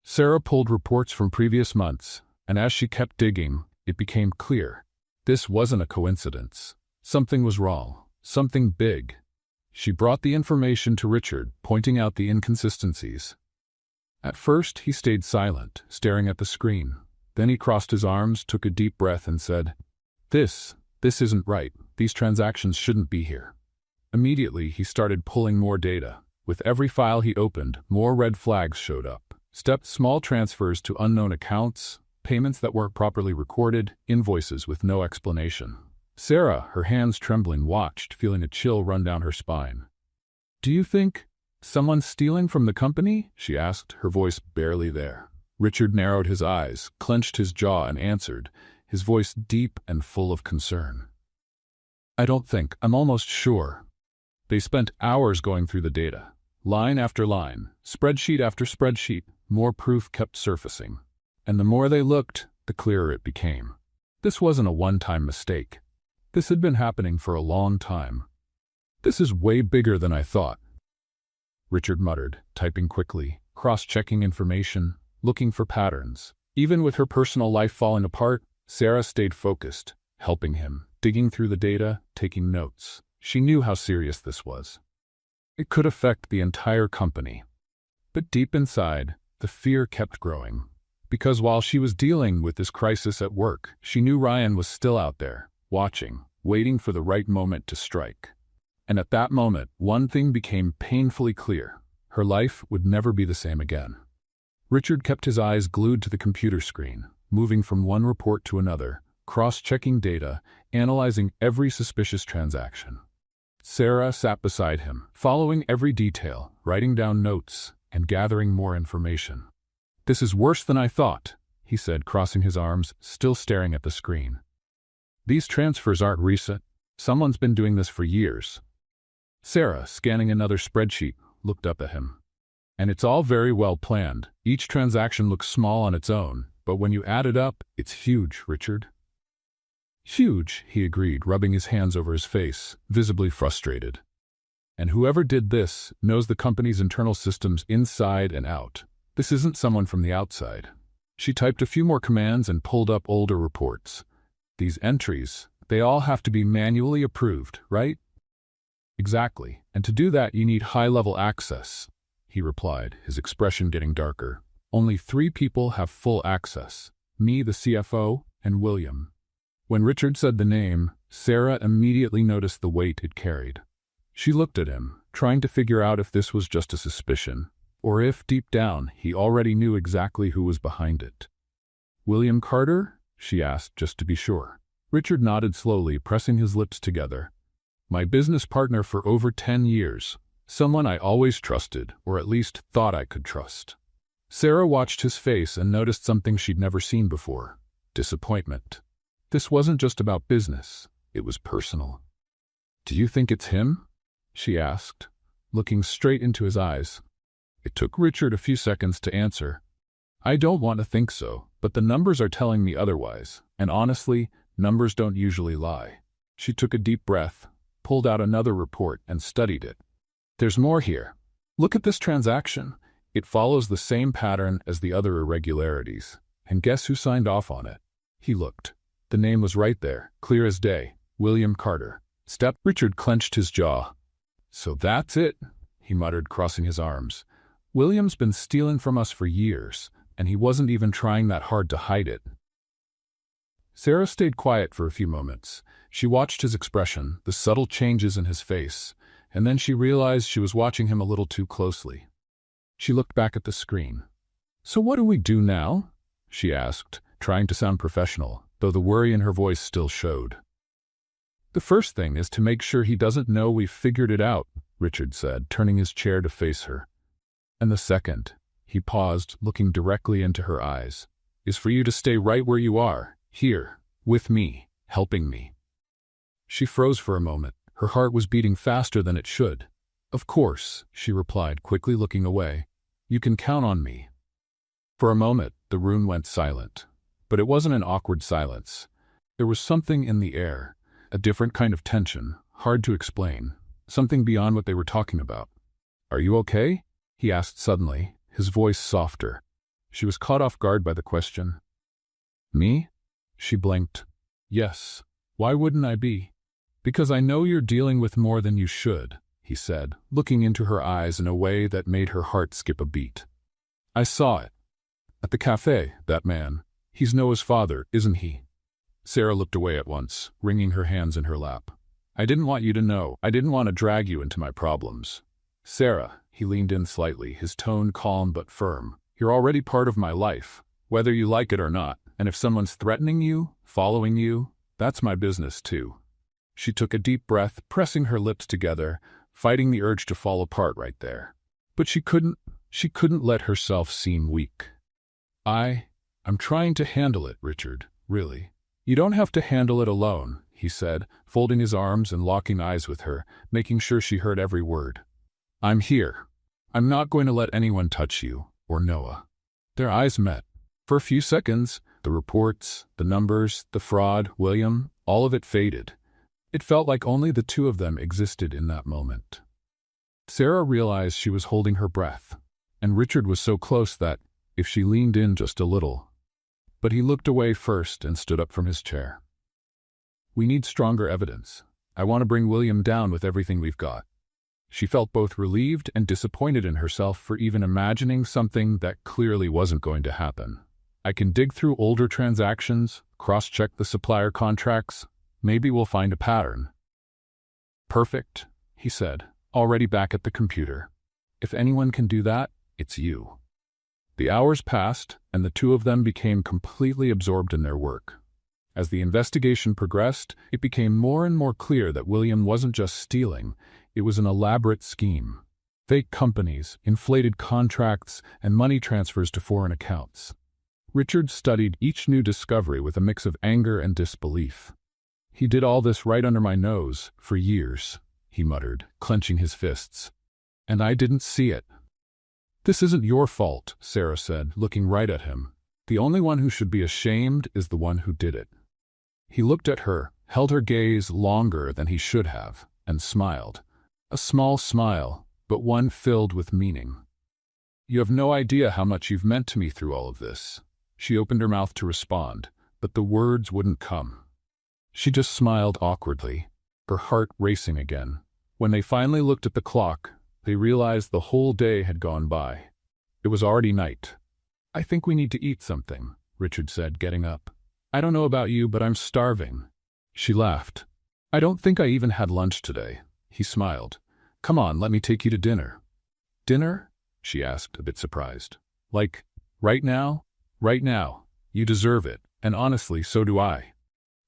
Sarah pulled reports from previous months, and as she kept digging, it became clear. This wasn't a coincidence. Something was wrong. Something big. She brought the information to Richard, pointing out the inconsistencies. At first, he stayed silent, staring at the screen. Then he crossed his arms, took a deep breath, and said, This isn't right. These transactions shouldn't be here." Immediately, he started pulling more data. With every file he opened, more red flags showed up. Small transfers to unknown accounts, payments that weren't properly recorded, invoices with no explanation. Sarah, her hands trembling, watched, feeling a chill run down her spine. "Do you think someone's stealing from the company?" she asked, her voice barely there. Richard narrowed his eyes, clenched his jaw, and answered, his voice deep and full of concern. "I don't think, I'm almost sure." They spent hours going through the data. Line after line, spreadsheet after spreadsheet, more proof kept surfacing. And the more they looked, the clearer it became. This wasn't a one-time mistake. This had been happening for a long time. "This is way bigger than I thought," Richard muttered, typing quickly, cross-checking information, looking for patterns. Even with her personal life falling apart, Sarah stayed focused, helping him, digging through the data, taking notes. She knew how serious this was. It could affect the entire company. But deep inside, the fear kept growing. Because while she was dealing with this crisis at work, she knew Ryan was still out there, watching, waiting for the right moment to strike. And at that moment, one thing became painfully clear. Her life would never be the same again. Richard kept his eyes glued to the computer screen, moving from one report to another, cross-checking data, analyzing every suspicious transaction. Sarah sat beside him, following every detail, writing down notes, and gathering more information. "This is worse than I thought," he said, crossing his arms, still staring at the screen. "These transfers aren't recent. Someone's been doing this for years." Sarah, scanning another spreadsheet, looked up at him. "And it's all very well planned. Each transaction looks small on its own, but when you add it up, it's huge, Richard." "Huge," he agreed, rubbing his hands over his face, visibly frustrated. "And whoever did this knows the company's internal systems inside and out. This isn't someone from the outside." She typed a few more commands and pulled up older reports. "These entries, they all have to be manually approved, right?" "Exactly. And to do that, you need high-level access," he replied, his expression getting darker. "Only 3 people have full access. Me, the CFO, and William." When Richard said the name, Sarah immediately noticed the weight it carried. She looked at him, trying to figure out if this was just a suspicion, or if, deep down, he already knew exactly who was behind it. "William Carter?" she asked, just to be sure. Richard nodded slowly, pressing his lips together. "My business partner for over 10 years. Someone I always trusted, or at least thought I could trust." Sarah watched his face and noticed something she'd never seen before: disappointment. This wasn't just about business, it was personal. "Do you think it's him?" she asked, looking straight into his eyes. It took Richard a few seconds to answer. "I don't want to think so, but the numbers are telling me otherwise, and honestly, numbers don't usually lie." She took a deep breath, pulled out another report, and studied it. "There's more here. Look at this transaction. It follows the same pattern as the other irregularities. And guess who signed off on it?" He looked. The name was right there, clear as day: William Carter. Richard clenched his jaw. "So that's it," he muttered, crossing his arms. "William's been stealing from us for years, and he wasn't even trying that hard to hide it." Sarah stayed quiet for a few moments. She watched his expression, the subtle changes in his face, and then she realized she was watching him a little too closely. She looked back at the screen. "So what do we do now?" she asked, trying to sound professional, though the worry in her voice still showed. "The first thing is to make sure he doesn't know we've figured it out," Richard said, turning his chair to face her. "And the second," he paused, looking directly into her eyes, "is for you to stay right where you are, here, with me, helping me." She froze for a moment. Her heart was beating faster than it should. "Of course," she replied, quickly looking away. "You can count on me." For a moment, the room went silent. But it wasn't an awkward silence. There was something in the air, a different kind of tension, hard to explain, something beyond what they were talking about. "Are you okay?" he asked suddenly, his voice softer. She was caught off guard by the question. "Me?" She blinked. "Yes. Why wouldn't I be?" "Because I know you're dealing with more than you should," he said, looking into her eyes in a way that made her heart skip a beat. "I saw it. At the cafe, that man. He's Noah's father, isn't he?" Sarah looked away at once, wringing her hands in her lap. "I didn't want you to know. I didn't want to drag you into my problems." "Sarah," he leaned in slightly, his tone calm but firm, "you're already part of my life, whether you like it or not, and if someone's threatening you, following you, that's my business too." She took a deep breath, pressing her lips together, fighting the urge to fall apart right there. But she couldn't let herself seem weak. I'm trying to handle it, Richard, really. "You don't have to handle it alone," he said, folding his arms and locking eyes with her, making sure she heard every word. "I'm here. I'm not going to let anyone touch you, or Noah." Their eyes met. For a few seconds, the reports, the numbers, the fraud, William, all of it faded. It felt like only the two of them existed in that moment. Sarah realized she was holding her breath, and Richard was so close that, if she leaned in just a little. But he looked away first and stood up from his chair. "We need stronger evidence. I want to bring William down with everything we've got." She felt both relieved and disappointed in herself for even imagining something that clearly wasn't going to happen. "I can dig through older transactions, cross-check the supplier contracts. Maybe we'll find a pattern." "Perfect," he said, already back at the computer. "If anyone can do that, it's you." The hours passed, and the two of them became completely absorbed in their work. As the investigation progressed, it became more and more clear that William wasn't just stealing, it was an elaborate scheme. Fake companies, inflated contracts, and money transfers to foreign accounts. Richard studied each new discovery with a mix of anger and disbelief. "He did all this right under my nose, for years," he muttered, clenching his fists. "And I didn't see it." "This isn't your fault," Sarah said, looking right at him. "The only one who should be ashamed is the one who did it." He looked at her, held her gaze longer than he should have, and smiled. A small smile, but one filled with meaning. "You have no idea how much you've meant to me through all of this." She opened her mouth to respond, but the words wouldn't come. She just smiled awkwardly, her heart racing again. When they finally looked at the clock, they realized the whole day had gone by. It was already night. "I think we need to eat something," Richard said, getting up. "I don't know about you, but I'm starving." She laughed. "I don't think I even had lunch today." He smiled. "Come on, let me take you to dinner." "Dinner?" she asked, a bit surprised. "Like, right now?" "Right now. You deserve it, and honestly, so do I."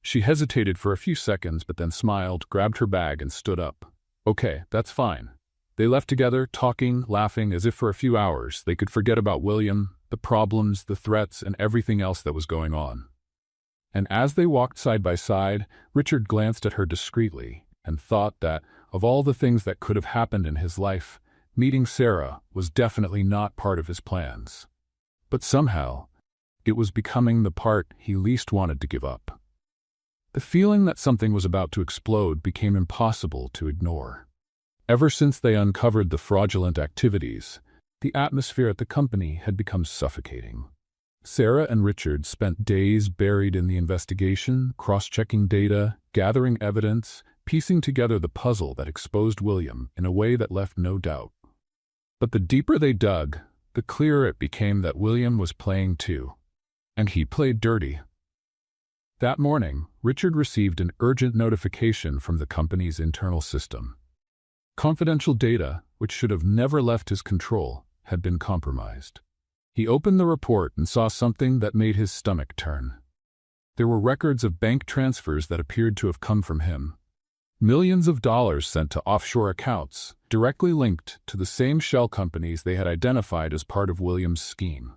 She hesitated for a few seconds, but then smiled, grabbed her bag, and stood up. "Okay, that's fine." They left together, talking, laughing, as if for a few hours they could forget about William, the problems, the threats, and everything else that was going on. And as they walked side by side, Richard glanced at her discreetly and thought that, of all the things that could have happened in his life, meeting Sarah was definitely not part of his plans. But somehow, it was becoming the part he least wanted to give up. The feeling that something was about to explode became impossible to ignore. Ever since they uncovered the fraudulent activities, the atmosphere at the company had become suffocating. Sarah and Richard spent days buried in the investigation, cross-checking data, gathering evidence, piecing together the puzzle that exposed William in a way that left no doubt. But the deeper they dug, the clearer it became that William was playing too. And he played dirty. That morning, Richard received an urgent notification from the company's internal system. Confidential data, which should have never left his control, had been compromised. He opened the report and saw something that made his stomach turn. There were records of bank transfers that appeared to have come from him. Millions of dollars sent to offshore accounts, directly linked to the same shell companies they had identified as part of William's scheme.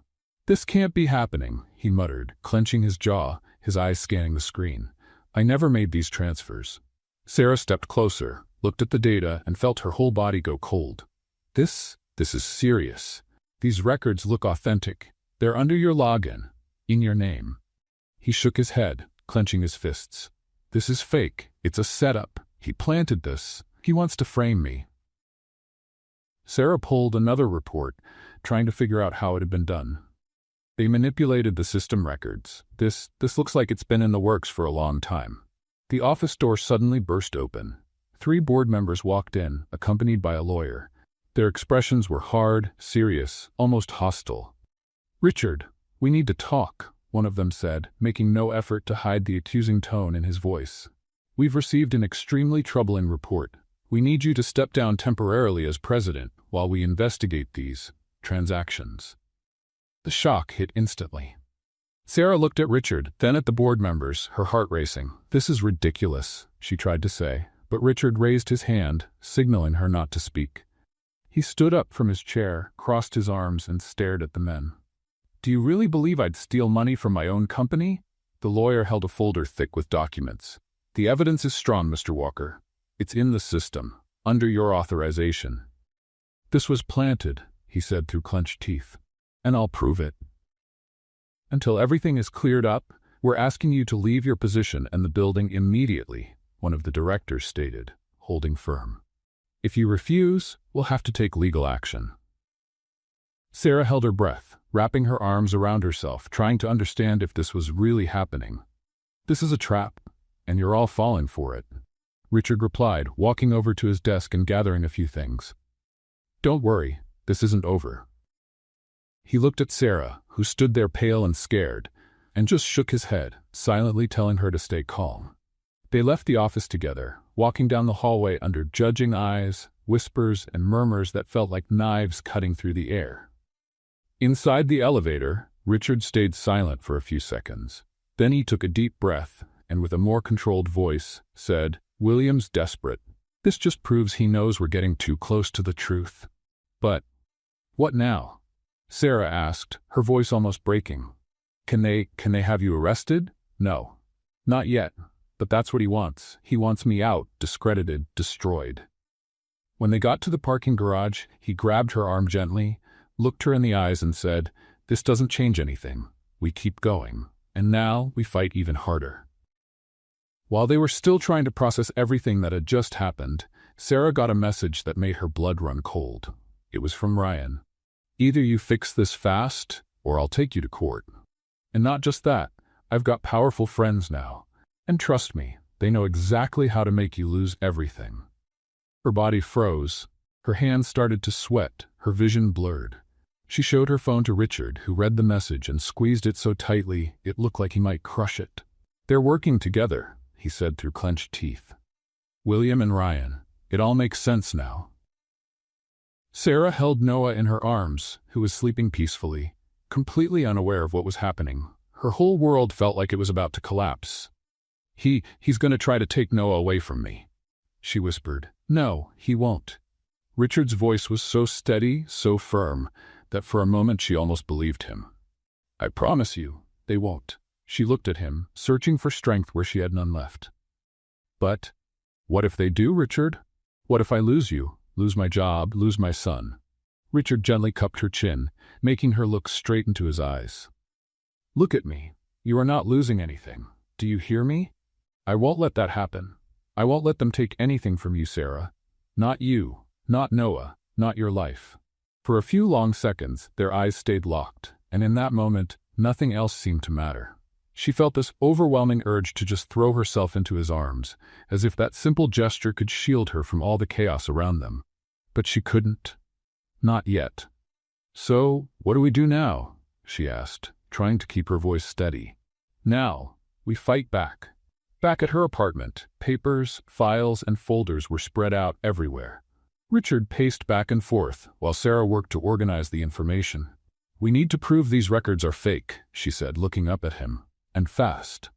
"This can't be happening," he muttered, clenching his jaw, his eyes scanning the screen. "I never made these transfers." Sarah stepped closer, looked at the data, and felt her whole body go cold. This is serious. These records look authentic. They're under your login, in your name." He shook his head, clenching his fists. "This is fake. It's a setup. He planted this. He wants to frame me." Sarah pulled another report, trying to figure out how it had been done. They manipulated the system records. This looks like it's been in the works for a long time. The office door suddenly burst open. 3 board members walked in, accompanied by a lawyer. Their expressions were hard, serious, almost hostile. "Richard, we need to talk," one of them said, making no effort to hide the accusing tone in his voice. "We've received an extremely troubling report. We need you to step down temporarily as president while we investigate these transactions." The shock hit instantly. Sarah looked at Richard, then at the board members, her heart racing. "This is ridiculous," she tried to say, but Richard raised his hand, signaling her not to speak. He stood up from his chair, crossed his arms, and stared at the men. "Do you really believe I'd steal money from my own company?" The lawyer held a folder thick with documents. "The evidence is strong, Mr. Walker. It's in the system, under your authorization." "This was planted," he said through clenched teeth. "And I'll prove it. Until everything is cleared up, we're asking you to leave your position and the building immediately," one of the directors stated, holding firm. "If you refuse, we'll have to take legal action." Sarah held her breath, wrapping her arms around herself, trying to understand if this was really happening. "This is a trap, and you're all falling for it," Richard replied, walking over to his desk and gathering a few things. "Don't worry, this isn't over." He looked at Sarah, who stood there pale and scared, and just shook his head, silently telling her to stay calm. They left the office together, walking down the hallway under judging eyes, whispers, and murmurs that felt like knives cutting through the air. Inside the elevator, Richard stayed silent for a few seconds. Then he took a deep breath, and with a more controlled voice, said, "William's desperate. This just proves he knows we're getting too close to the truth." "But what now?" Sarah asked, her voice almost breaking. Can they have you arrested?" "No. Not yet. But that's what he wants. He wants me out, discredited, destroyed." When they got to the parking garage, he grabbed her arm gently, looked her in the eyes and said, "This doesn't change anything. We keep going. And now we fight even harder." While they were still trying to process everything that had just happened, Sarah got a message that made her blood run cold. It was from Ryan. "Either you fix this fast, or I'll take you to court. And not just that, I've got powerful friends now. And trust me, they know exactly how to make you lose everything." Her body froze. Her hands started to sweat, her vision blurred. She showed her phone to Richard, who read the message and squeezed it so tightly it looked like he might crush it. "They're working together," he said through clenched teeth. "William and Ryan. It all makes sense now." Sarah held Noah in her arms, who was sleeping peacefully, completely unaware of what was happening. Her whole world felt like it was about to collapse. He's going to try to take Noah away from me," she whispered. "No, he won't." Richard's voice was so steady, so firm, that for a moment she almost believed him. "I promise you, they won't." She looked at him, searching for strength where she had none left. "But what if they do, Richard? What if I lose you? Lose my job, lose my son?" Richard gently cupped her chin, making her look straight into his eyes. "Look at me. You are not losing anything. Do you hear me? I won't let that happen. I won't let them take anything from you, Sarah. Not you, not Noah, not your life." For a few long seconds, their eyes stayed locked, and in that moment, nothing else seemed to matter. She felt this overwhelming urge to just throw herself into his arms, as if that simple gesture could shield her from all the chaos around them. But she couldn't. Not yet. "So, what do we do now?" she asked, trying to keep her voice steady. "Now, we fight back." Back at her apartment, papers, files, and folders were spread out everywhere. Richard paced back and forth, while Sarah worked to organize the information. "We need to prove these records are fake," she said, looking up at him. "And fast."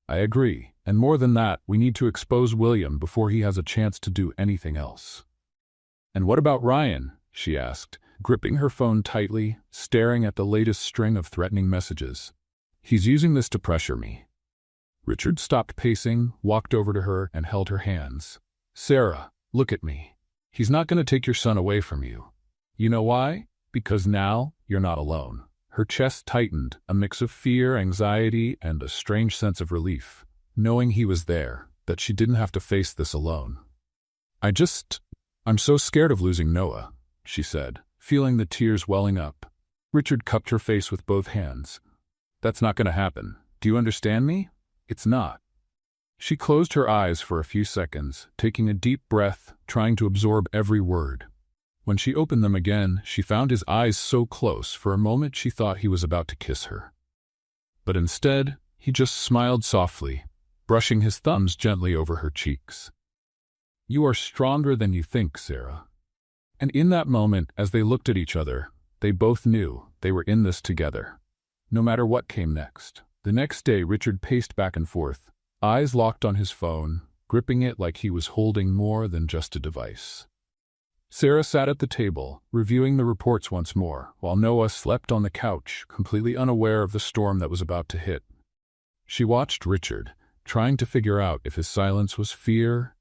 "I agree. And more than that, we need to expose William before he has a chance to do anything else." "And what about Ryan?" she asked, gripping her phone tightly, staring at the latest string of threatening messages. "He's using this to pressure me." Richard stopped pacing, walked over to her, and held her hands. "Sarah, look at me. He's not going to take your son away from you. You know why? Because now you're not alone." Her chest tightened, a mix of fear, anxiety, and a strange sense of relief, knowing he was there, that she didn't have to face this alone. I'm so scared of losing Noah," she said, feeling the tears welling up. Richard cupped her face with both hands. That's not going to happen. Do you understand me? It's not. She closed her eyes for a few seconds, taking a deep breath, trying to absorb every word. When she opened them again, she found his eyes so close, for a moment she thought he was about to kiss her. But instead, he just smiled softly, brushing his thumbs gently over her cheeks. You are stronger than you think, Sarah. And in that moment, as they looked at each other, they both knew they were in this together. No matter what came next. The next day, Richard paced back and forth, eyes locked on his phone, gripping it like he was holding more than just a device. Sarah sat at the table, reviewing the reports once more, while Noah slept on the couch, completely unaware of the storm that was about to hit. She watched Richard, trying to figure out if his silence was fear,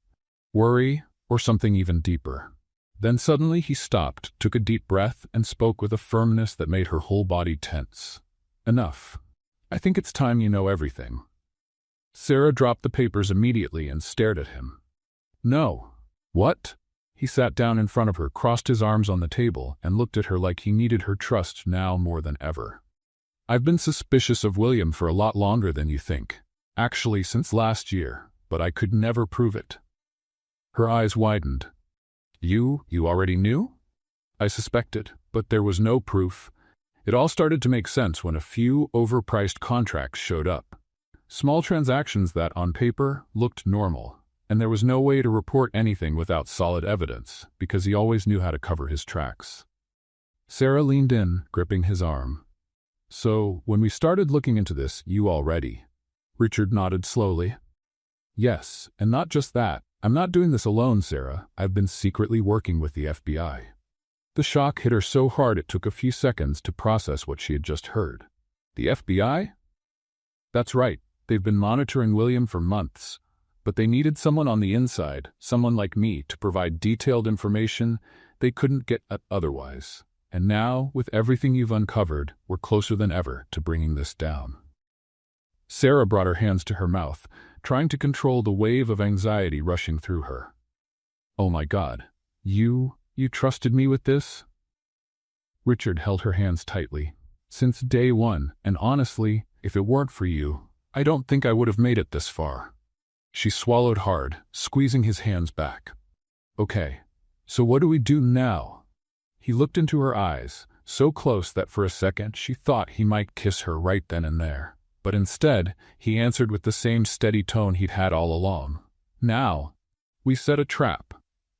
worry, or something even deeper. Then suddenly he stopped, took a deep breath, and spoke with a firmness that made her whole body tense. Enough. I think it's time you know everything. Sarah dropped the papers immediately and stared at him. No. What? He sat down in front of her, crossed his arms on the table, and looked at her like he needed her trust now more than ever. I've been suspicious of William for a lot longer than you think. Actually, since last year, but I could never prove it. Her eyes widened. You already knew? I suspected, but there was no proof. It all started to make sense when a few overpriced contracts showed up. Small transactions that, on paper, looked normal, and there was no way to report anything without solid evidence, because he always knew how to cover his tracks. Sarah leaned in, gripping his arm. So, when we started looking into this, you already. Richard nodded slowly. Yes, and not just that. I'm not doing this alone, Sarah. I've been secretly working with the FBI. The shock hit her so hard it took a few seconds to process what she had just heard. The FBI? That's right. They've been monitoring William for months. But they needed someone on the inside, someone like me, to provide detailed information they couldn't get at otherwise. And now, with everything you've uncovered, we're closer than ever to bringing this down. Sarah brought her hands to her mouth, trying to control the wave of anxiety rushing through her. Oh my God. You trusted me with this? Richard held her hands tightly. Since day one, and honestly, if it weren't for you, I don't think I would have made it this far. She swallowed hard, squeezing his hands back. Okay, so what do we do now? He looked into her eyes, so close that for a second she thought he might kiss her right then and there. But instead, he answered with the same steady tone he'd had all along. Now, we set a trap.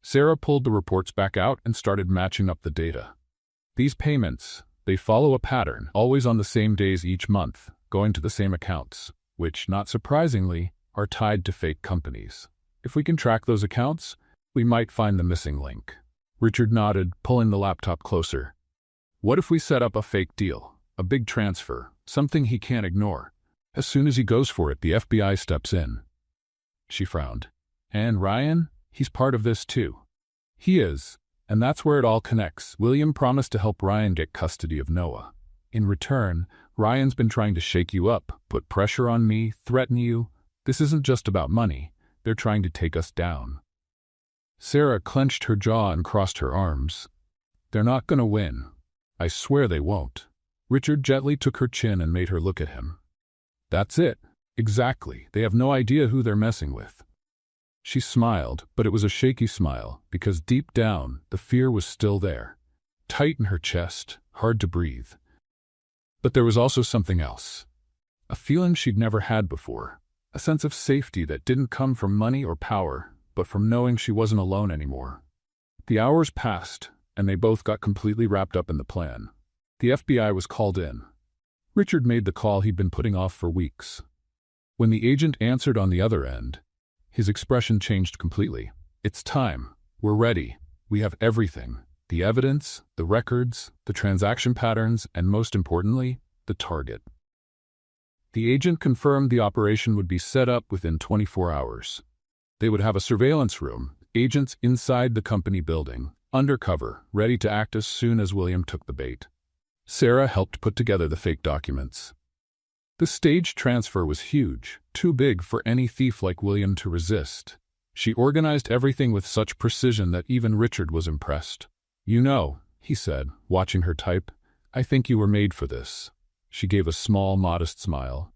Sarah pulled the reports back out and started matching up the data. These payments, they follow a pattern, always on the same days each month, going to the same accounts, which, not surprisingly, are tied to fake companies. If we can track those accounts, we might find the missing link. Richard nodded, pulling the laptop closer. What if we set up a fake deal, a big transfer, something he can't ignore? As soon as he goes for it, the FBI steps in. She frowned. And Ryan? He's part of this too. He is, and that's where it all connects. William promised to help Ryan get custody of Noah. In return, Ryan's been trying to shake you up, put pressure on me, threaten you. This isn't just about money. They're trying to take us down. Sarah clenched her jaw and crossed her arms. They're not going to win. I swear they won't. Richard gently took her chin and made her look at him. That's it. Exactly. They have no idea who they're messing with. She smiled, but it was a shaky smile, because deep down, the fear was still there. Tight in her chest, hard to breathe. But there was also something else. A feeling she'd never had before. A sense of safety that didn't come from money or power, but from knowing she wasn't alone anymore. The hours passed, and they both got completely wrapped up in the plan. The FBI was called in. Richard made the call he'd been putting off for weeks. When the agent answered on the other end, his expression changed completely. It's time. We're ready. We have everything. The evidence, the records, the transaction patterns, and most importantly, the target. The agent confirmed the operation would be set up within 24 hours. They would have a surveillance room, agents inside the company building, undercover, ready to act as soon as William took the bait. Sarah helped put together the fake documents. The staged transfer was huge, too big for any thief like William to resist. She organized everything with such precision that even Richard was impressed. "You know," he said, watching her type, "I think you were made for this." She gave a small, modest smile.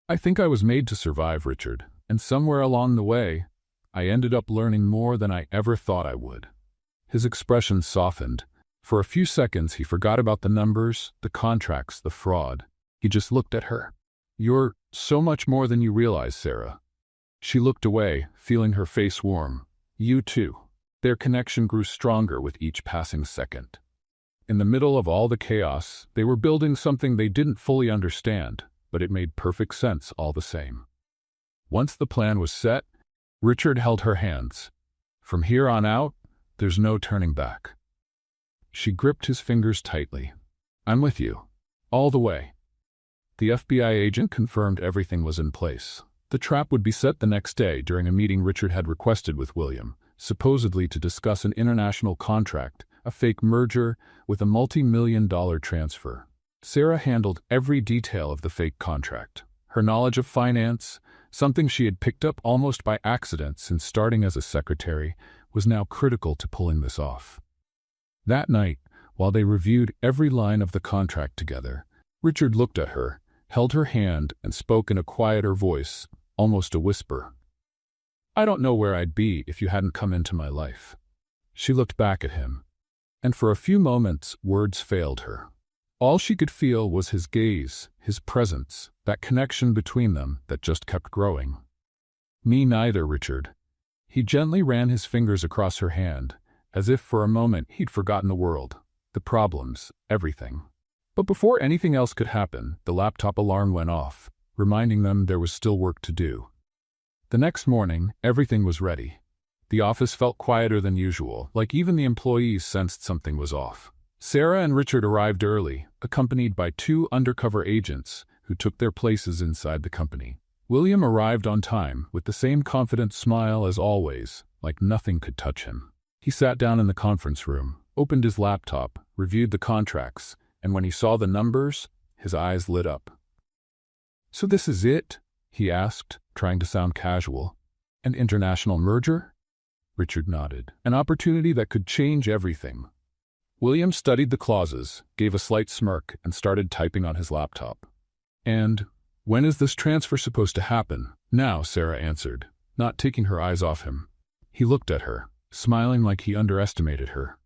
"I think I was made to survive, Richard, and somewhere along the way, I ended up learning more than I ever thought I would." His expression softened. For a few seconds, he forgot about the numbers, the contracts, the fraud. He just looked at her. "You're so much more than you realize, Sarah." She looked away, feeling her face warm. "You too." Their connection grew stronger with each passing second. In the middle of all the chaos, they were building something they didn't fully understand, but it made perfect sense all the same. Once the plan was set, Richard held her hands. "From here on out, there's no turning back." She gripped his fingers tightly. "I'm with you. All the way." The FBI agent confirmed everything was in place. The trap would be set the next day during a meeting Richard had requested with William, supposedly to discuss an international contract, a fake merger, with a multi-million-dollar transfer. Sarah handled every detail of the fake contract. Her knowledge of finance, something she had picked up almost by accident since starting as a secretary, was now critical to pulling this off. That night, while they reviewed every line of the contract together, Richard looked at her, held her hand, and spoke in a quieter voice, almost a whisper. "I don't know where I'd be if you hadn't come into my life." She looked back at him, and for a few moments words failed her. All she could feel was his gaze, his presence, that connection between them that just kept growing. "Me neither, Richard." He gently ran his fingers across her hand, as if for a moment he'd forgotten the world, the problems, everything. But before anything else could happen, the laptop alarm went off, reminding them there was still work to do. The next morning, everything was ready. The office felt quieter than usual, like even the employees sensed something was off. Sarah and Richard arrived early, accompanied by 2 undercover agents who took their places inside the company. William arrived on time, with the same confident smile as always, like nothing could touch him. He sat down in the conference room, opened his laptop, reviewed the contracts, and when he saw the numbers, his eyes lit up. "So this is it?" he asked, trying to sound casual. "An international merger?" Richard nodded. "An opportunity that could change everything." William studied the clauses, gave a slight smirk, and started typing on his laptop. "And when is this transfer supposed to happen?" "Now," Sarah answered, not taking her eyes off him. He looked at her, smiling like he underestimated her.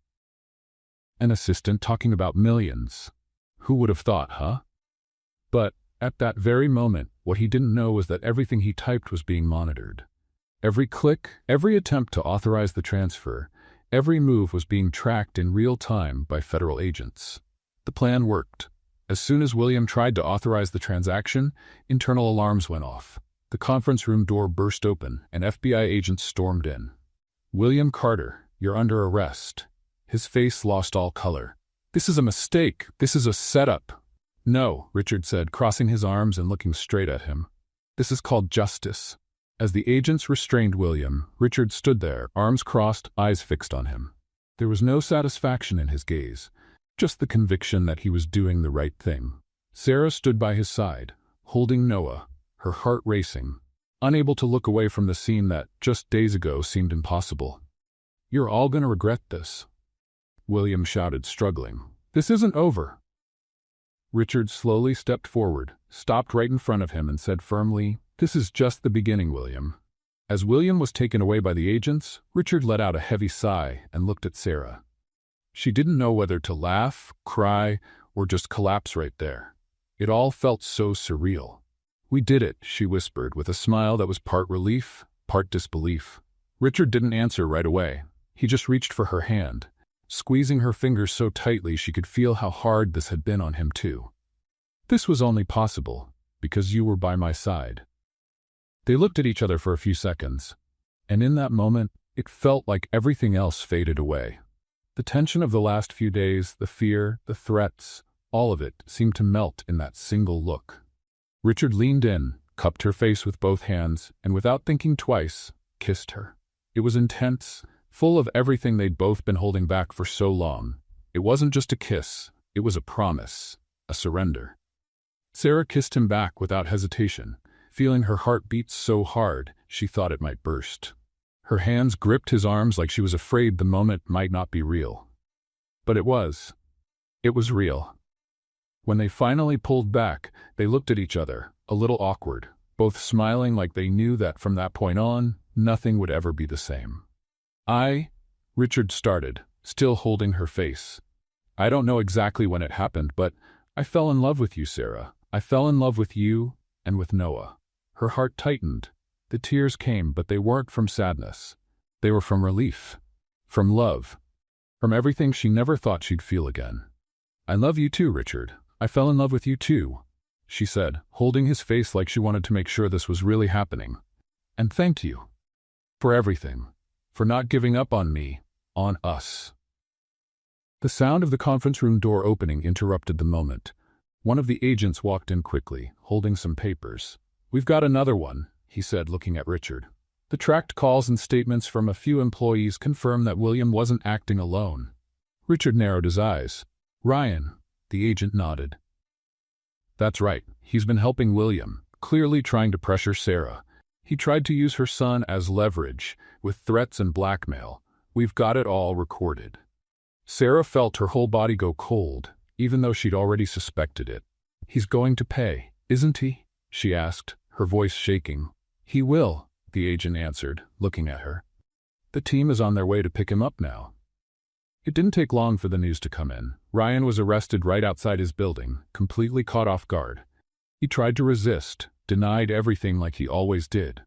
An assistant talking about millions. Who would have thought, huh? But at that very moment, what he didn't know was that everything he typed was being monitored. Every click, every attempt to authorize the transfer, every move was being tracked in real time by federal agents. The plan worked. As soon as William tried to authorize the transaction, internal alarms went off. The conference room door burst open, and FBI agents stormed in. "William Carter, you're under arrest." His face lost all color. "This is a mistake. This is a setup." "No," Richard said, crossing his arms and looking straight at him. "This is called justice." As the agents restrained William, Richard stood there, arms crossed, eyes fixed on him. There was no satisfaction in his gaze, just the conviction that he was doing the right thing. Sarah stood by his side, holding Noah, her heart racing, unable to look away from the scene that, just days ago, seemed impossible. "You're all going to regret this," William shouted, struggling. "This isn't over." Richard slowly stepped forward, stopped right in front of him, and said firmly, "This is just the beginning, William." As William was taken away by the agents, Richard let out a heavy sigh and looked at Sarah. She didn't know whether to laugh, cry, or just collapse right there. It all felt so surreal. "We did it," she whispered, with a smile that was part relief, part disbelief. Richard didn't answer right away. He just reached for her hand, squeezing her fingers so tightly she could feel how hard this had been on him too. "This was only possible because you were by my side." They looked at each other for a few seconds, and in that moment, it felt like everything else faded away. The tension of the last few days, the fear, the threats, all of it seemed to melt in that single look. Richard leaned in, cupped her face with both hands, and without thinking twice, kissed her. It was intense, full of everything they'd both been holding back for so long. It wasn't just a kiss, it was a promise, a surrender. Sarah kissed him back without hesitation, feeling her heart beat so hard she thought it might burst. Her hands gripped his arms like she was afraid the moment might not be real. But it was. It was real. When they finally pulled back, they looked at each other, a little awkward, both smiling like they knew that from that point on, nothing would ever be the same. Richard started, still holding her face. I don't know exactly when it happened, but I fell in love with you, Sarah. I fell in love with you and with Noah. Her heart tightened. The tears came, but they weren't from sadness. They were from relief, from love, from everything she never thought she'd feel again. I love you too, Richard. I fell in love with you too, she said, holding his face like she wanted to make sure this was really happening. And thank you. For everything. For not giving up on me, on us. The sound of the conference room door opening interrupted the moment. One of the agents walked in quickly, holding some papers. We've got another one, he said, looking at Richard. The tracked calls and statements from a few employees confirm that William wasn't acting alone. Richard narrowed his eyes. Ryan, the agent nodded. That's right, he's been helping William, clearly trying to pressure Sarah. He tried to use her son as leverage, with threats and blackmail. We've got it all recorded. Sarah felt her whole body go cold, even though she'd already suspected it. He's going to pay, isn't he? She asked, her voice shaking. He will, the agent answered, looking at her. The team is on their way to pick him up now. It didn't take long for the news to come in. Ryan was arrested right outside his building, completely caught off guard. He tried to resist, denied everything like he always did.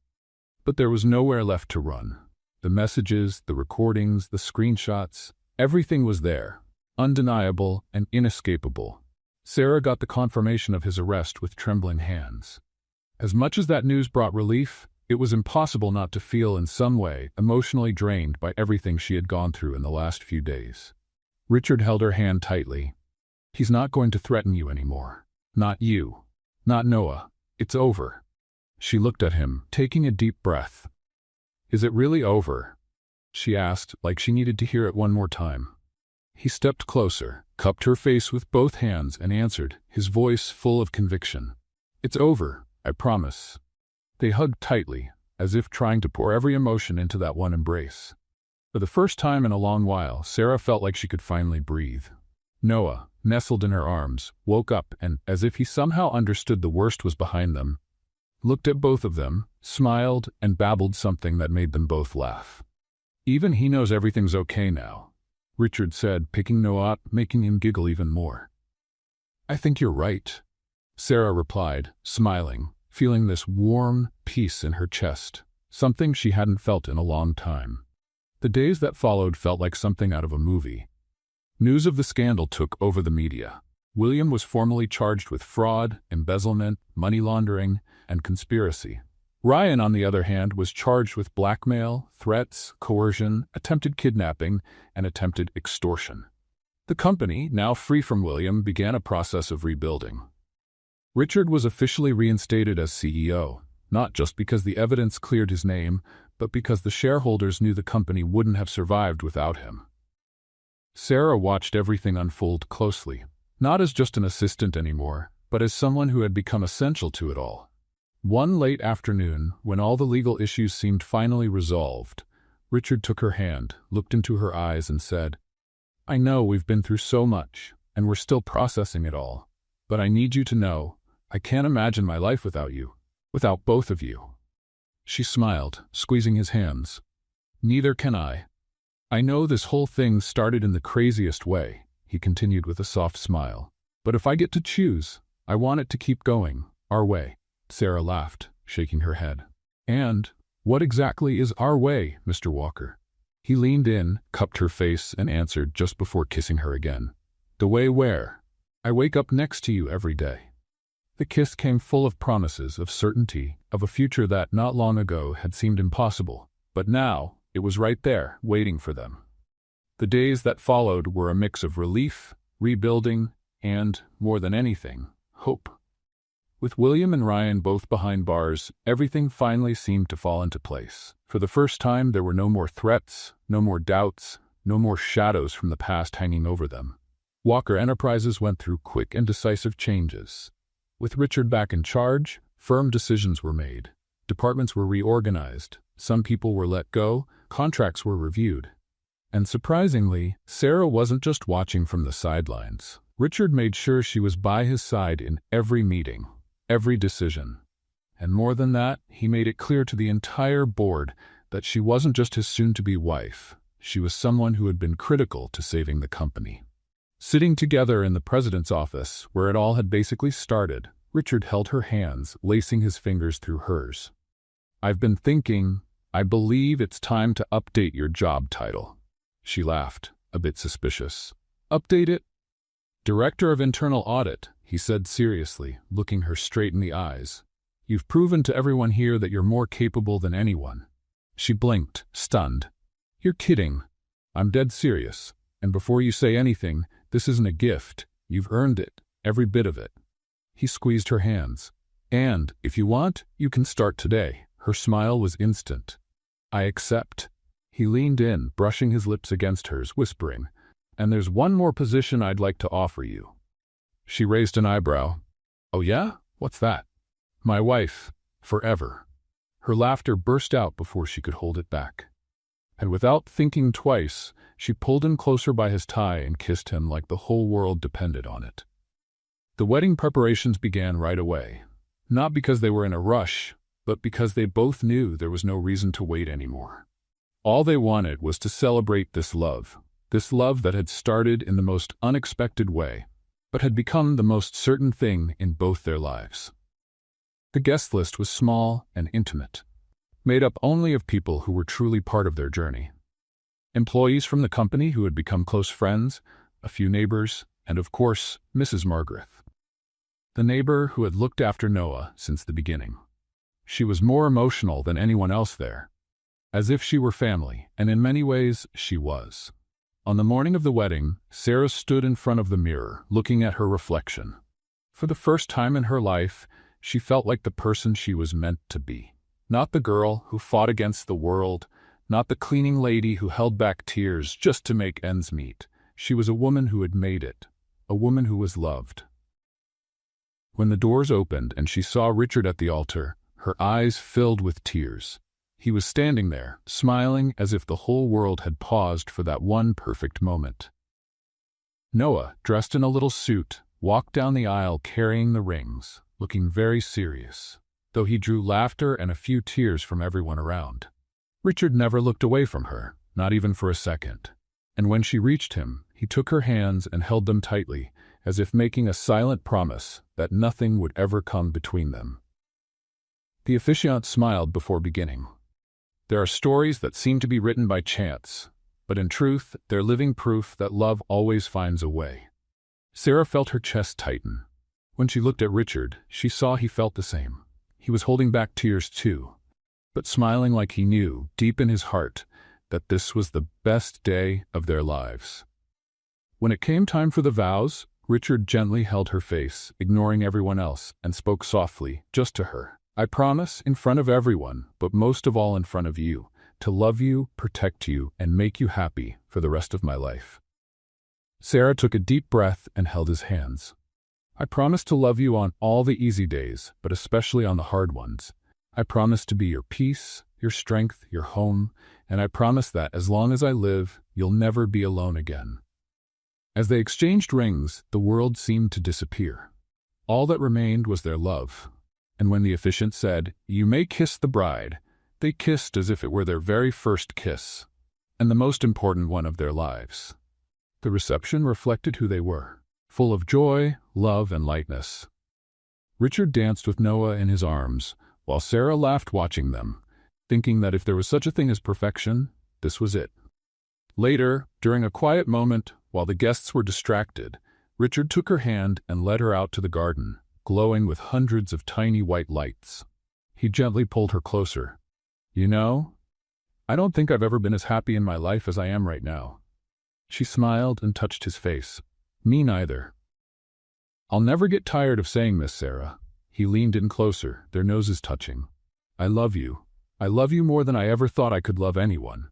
But there was nowhere left to run. The messages, the recordings, the screenshots, everything was there, undeniable and inescapable. Sarah got the confirmation of his arrest with trembling hands. As much as that news brought relief, it was impossible not to feel in some way emotionally drained by everything she had gone through in the last few days. Richard held her hand tightly. He's not going to threaten you anymore. Not you. Not Noah. It's over. She looked at him, taking a deep breath. Is it really over? She asked, like she needed to hear it one more time. He stepped closer, cupped her face with both hands, and answered, his voice full of conviction. It's over, I promise. They hugged tightly, as if trying to pour every emotion into that one embrace. For the first time in a long while, Sarah felt like she could finally breathe. Noah, nestled in her arms, woke up and, as if he somehow understood the worst was behind them, looked at both of them, smiled, and babbled something that made them both laugh. Even he knows everything's okay now, Richard said, picking Noah up, making him giggle even more. I think you're right, Sarah replied, smiling, feeling this warm peace in her chest, something she hadn't felt in a long time. The days that followed felt like something out of a movie. News of the scandal took over the media. William was formally charged with fraud, embezzlement, money laundering, and conspiracy. Ryan, on the other hand, was charged with blackmail, threats, coercion, attempted kidnapping, and attempted extortion. The company, now free from William, began a process of rebuilding. Richard was officially reinstated as CEO, not just because the evidence cleared his name, but because the shareholders knew the company wouldn't have survived without him. Sarah watched everything unfold closely, not as just an assistant anymore, but as someone who had become essential to it all. One late afternoon, when all the legal issues seemed finally resolved, Richard took her hand, looked into her eyes, and said, I know we've been through so much, and we're still processing it all, but I need you to know, I can't imagine my life without you, without both of you. She smiled, squeezing his hands. Neither can I. I know this whole thing started in the craziest way, he continued with a soft smile. But if I get to choose, I want it to keep going, our way. Sarah laughed, shaking her head. And what exactly is our way, Mr. Walker? He leaned in, cupped her face, and answered just before kissing her again. The way where? I wake up next to you every day. The kiss came full of promises, of certainty, of a future that not long ago had seemed impossible, but now it was right there, waiting for them. The days that followed were a mix of relief, rebuilding, and, more than anything, hope. With William and Ryan both behind bars, everything finally seemed to fall into place. For the first time, there were no more threats, no more doubts, no more shadows from the past hanging over them. Walker Enterprises went through quick and decisive changes. With Richard back in charge, firm decisions were made. Departments were reorganized, some people were let go, contracts were reviewed. And surprisingly, Sarah wasn't just watching from the sidelines. Richard made sure she was by his side in every meeting, every decision. And more than that, he made it clear to the entire board that she wasn't just his soon-to-be wife. She was someone who had been critical to saving the company. Sitting together in the president's office, where it all had basically started, Richard held her hands, lacing his fingers through hers. "I've been thinking, I believe it's time to update your job title." She laughed, a bit suspicious. "Update it?" "Director of Internal Audit," he said seriously, looking her straight in the eyes. "You've proven to everyone here that you're more capable than anyone." She blinked, stunned. "You're kidding." "I'm dead serious. And before you say anything, this isn't a gift. You've earned it, every bit of it." He squeezed her hands. "And, if you want, you can start today." Her smile was instant. "I accept." He leaned in, brushing his lips against hers, whispering, "And there's one more position I'd like to offer you." She raised an eyebrow. "Oh yeah? What's that?" "My wife. Forever." Her laughter burst out before she could hold it back. And without thinking twice, she pulled him closer by his tie and kissed him like the whole world depended on it. The wedding preparations began right away. Not because they were in a rush, but because they both knew there was no reason to wait anymore. All they wanted was to celebrate this love that had started in the most unexpected way, but had become the most certain thing in both their lives. The guest list was small and intimate, made up only of people who were truly part of their journey. Employees from the company who had become close friends, a few neighbors, and of course, Mrs. Margaret. The neighbor who had looked after Noah since the beginning. She was more emotional than anyone else there, as if she were family, and in many ways, she was. On the morning of the wedding, Sarah stood in front of the mirror, looking at her reflection. For the first time in her life, she felt like the person she was meant to be. Not the girl who fought against the world, not the cleaning lady who held back tears just to make ends meet. She was a woman who had made it, a woman who was loved. When the doors opened and she saw Richard at the altar, her eyes filled with tears. He was standing there, smiling as if the whole world had paused for that one perfect moment. Noah, dressed in a little suit, walked down the aisle carrying the rings, looking very serious, though he drew laughter and a few tears from everyone around. Richard never looked away from her, not even for a second. And when she reached him, he took her hands and held them tightly, as if making a silent promise that nothing would ever come between them. The officiant smiled before beginning. There are stories that seem to be written by chance, but in truth, they're living proof that love always finds a way. Sarah felt her chest tighten. When she looked at Richard, she saw he felt the same. He was holding back tears too, but smiling like he knew, deep in his heart, that this was the best day of their lives. When it came time for the vows, Richard gently held her face, ignoring everyone else, and spoke softly, just to her. "I promise, in front of everyone, but most of all in front of you, to love you, protect you, and make you happy for the rest of my life." Sarah took a deep breath and held his hands. "I promise to love you on all the easy days, but especially on the hard ones. I promise to be your peace, your strength, your home, and I promise that as long as I live, you'll never be alone again." As they exchanged rings, the world seemed to disappear. All that remained was their love. And when the officiant said, "You may kiss the bride," they kissed as if it were their very first kiss, and the most important one of their lives. The reception reflected who they were, full of joy, love, and lightness. Richard danced with Noah in his arms, while Sarah laughed watching them, thinking that if there was such a thing as perfection, this was it. Later, during a quiet moment, while the guests were distracted, Richard took her hand and led her out to the garden, glowing with hundreds of tiny white lights. He gently pulled her closer. "You know, I don't think I've ever been as happy in my life as I am right now." She smiled and touched his face. "Me neither." "I'll never get tired of saying this, Sarah." He leaned in closer, their noses touching. "I love you. I love you more than I ever thought I could love anyone."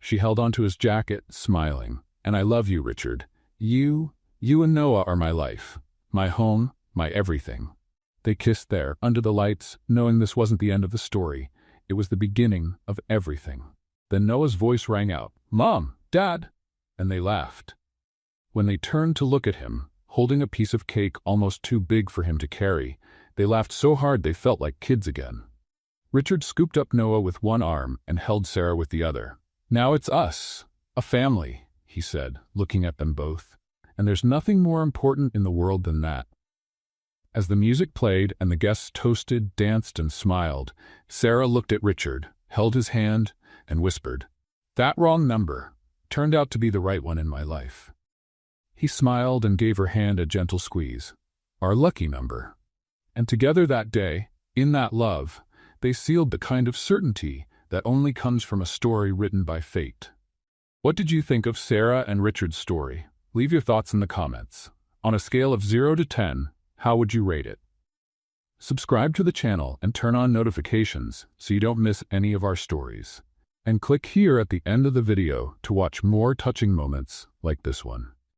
She held onto his jacket, smiling. "And I love you, Richard. You and Noah are my life, my home, my everything." They kissed there, under the lights, knowing this wasn't the end of the story. It was the beginning of everything. Then Noah's voice rang out, "Mom, Dad!" And they laughed. When they turned to look at him, holding a piece of cake almost too big for him to carry, they laughed so hard they felt like kids again. Richard scooped up Noah with one arm and held Sarah with the other. "Now it's us, a family," he said, looking at them both. "And there's nothing more important in the world than that." As the music played and the guests toasted, danced, and smiled, Sarah looked at Richard, held his hand, and whispered, "That wrong number turned out to be the right one in my life." He smiled and gave her hand a gentle squeeze. "Our lucky number." And together that day, in that love, they sealed the kind of certainty that only comes from a story written by fate. What did you think of Sarah and Richard's story? Leave your thoughts in the comments. On a scale of 0 to 10, how would you rate it? Subscribe to the channel and turn on notifications so you don't miss any of our stories. And click here at the end of the video to watch more touching moments like this one.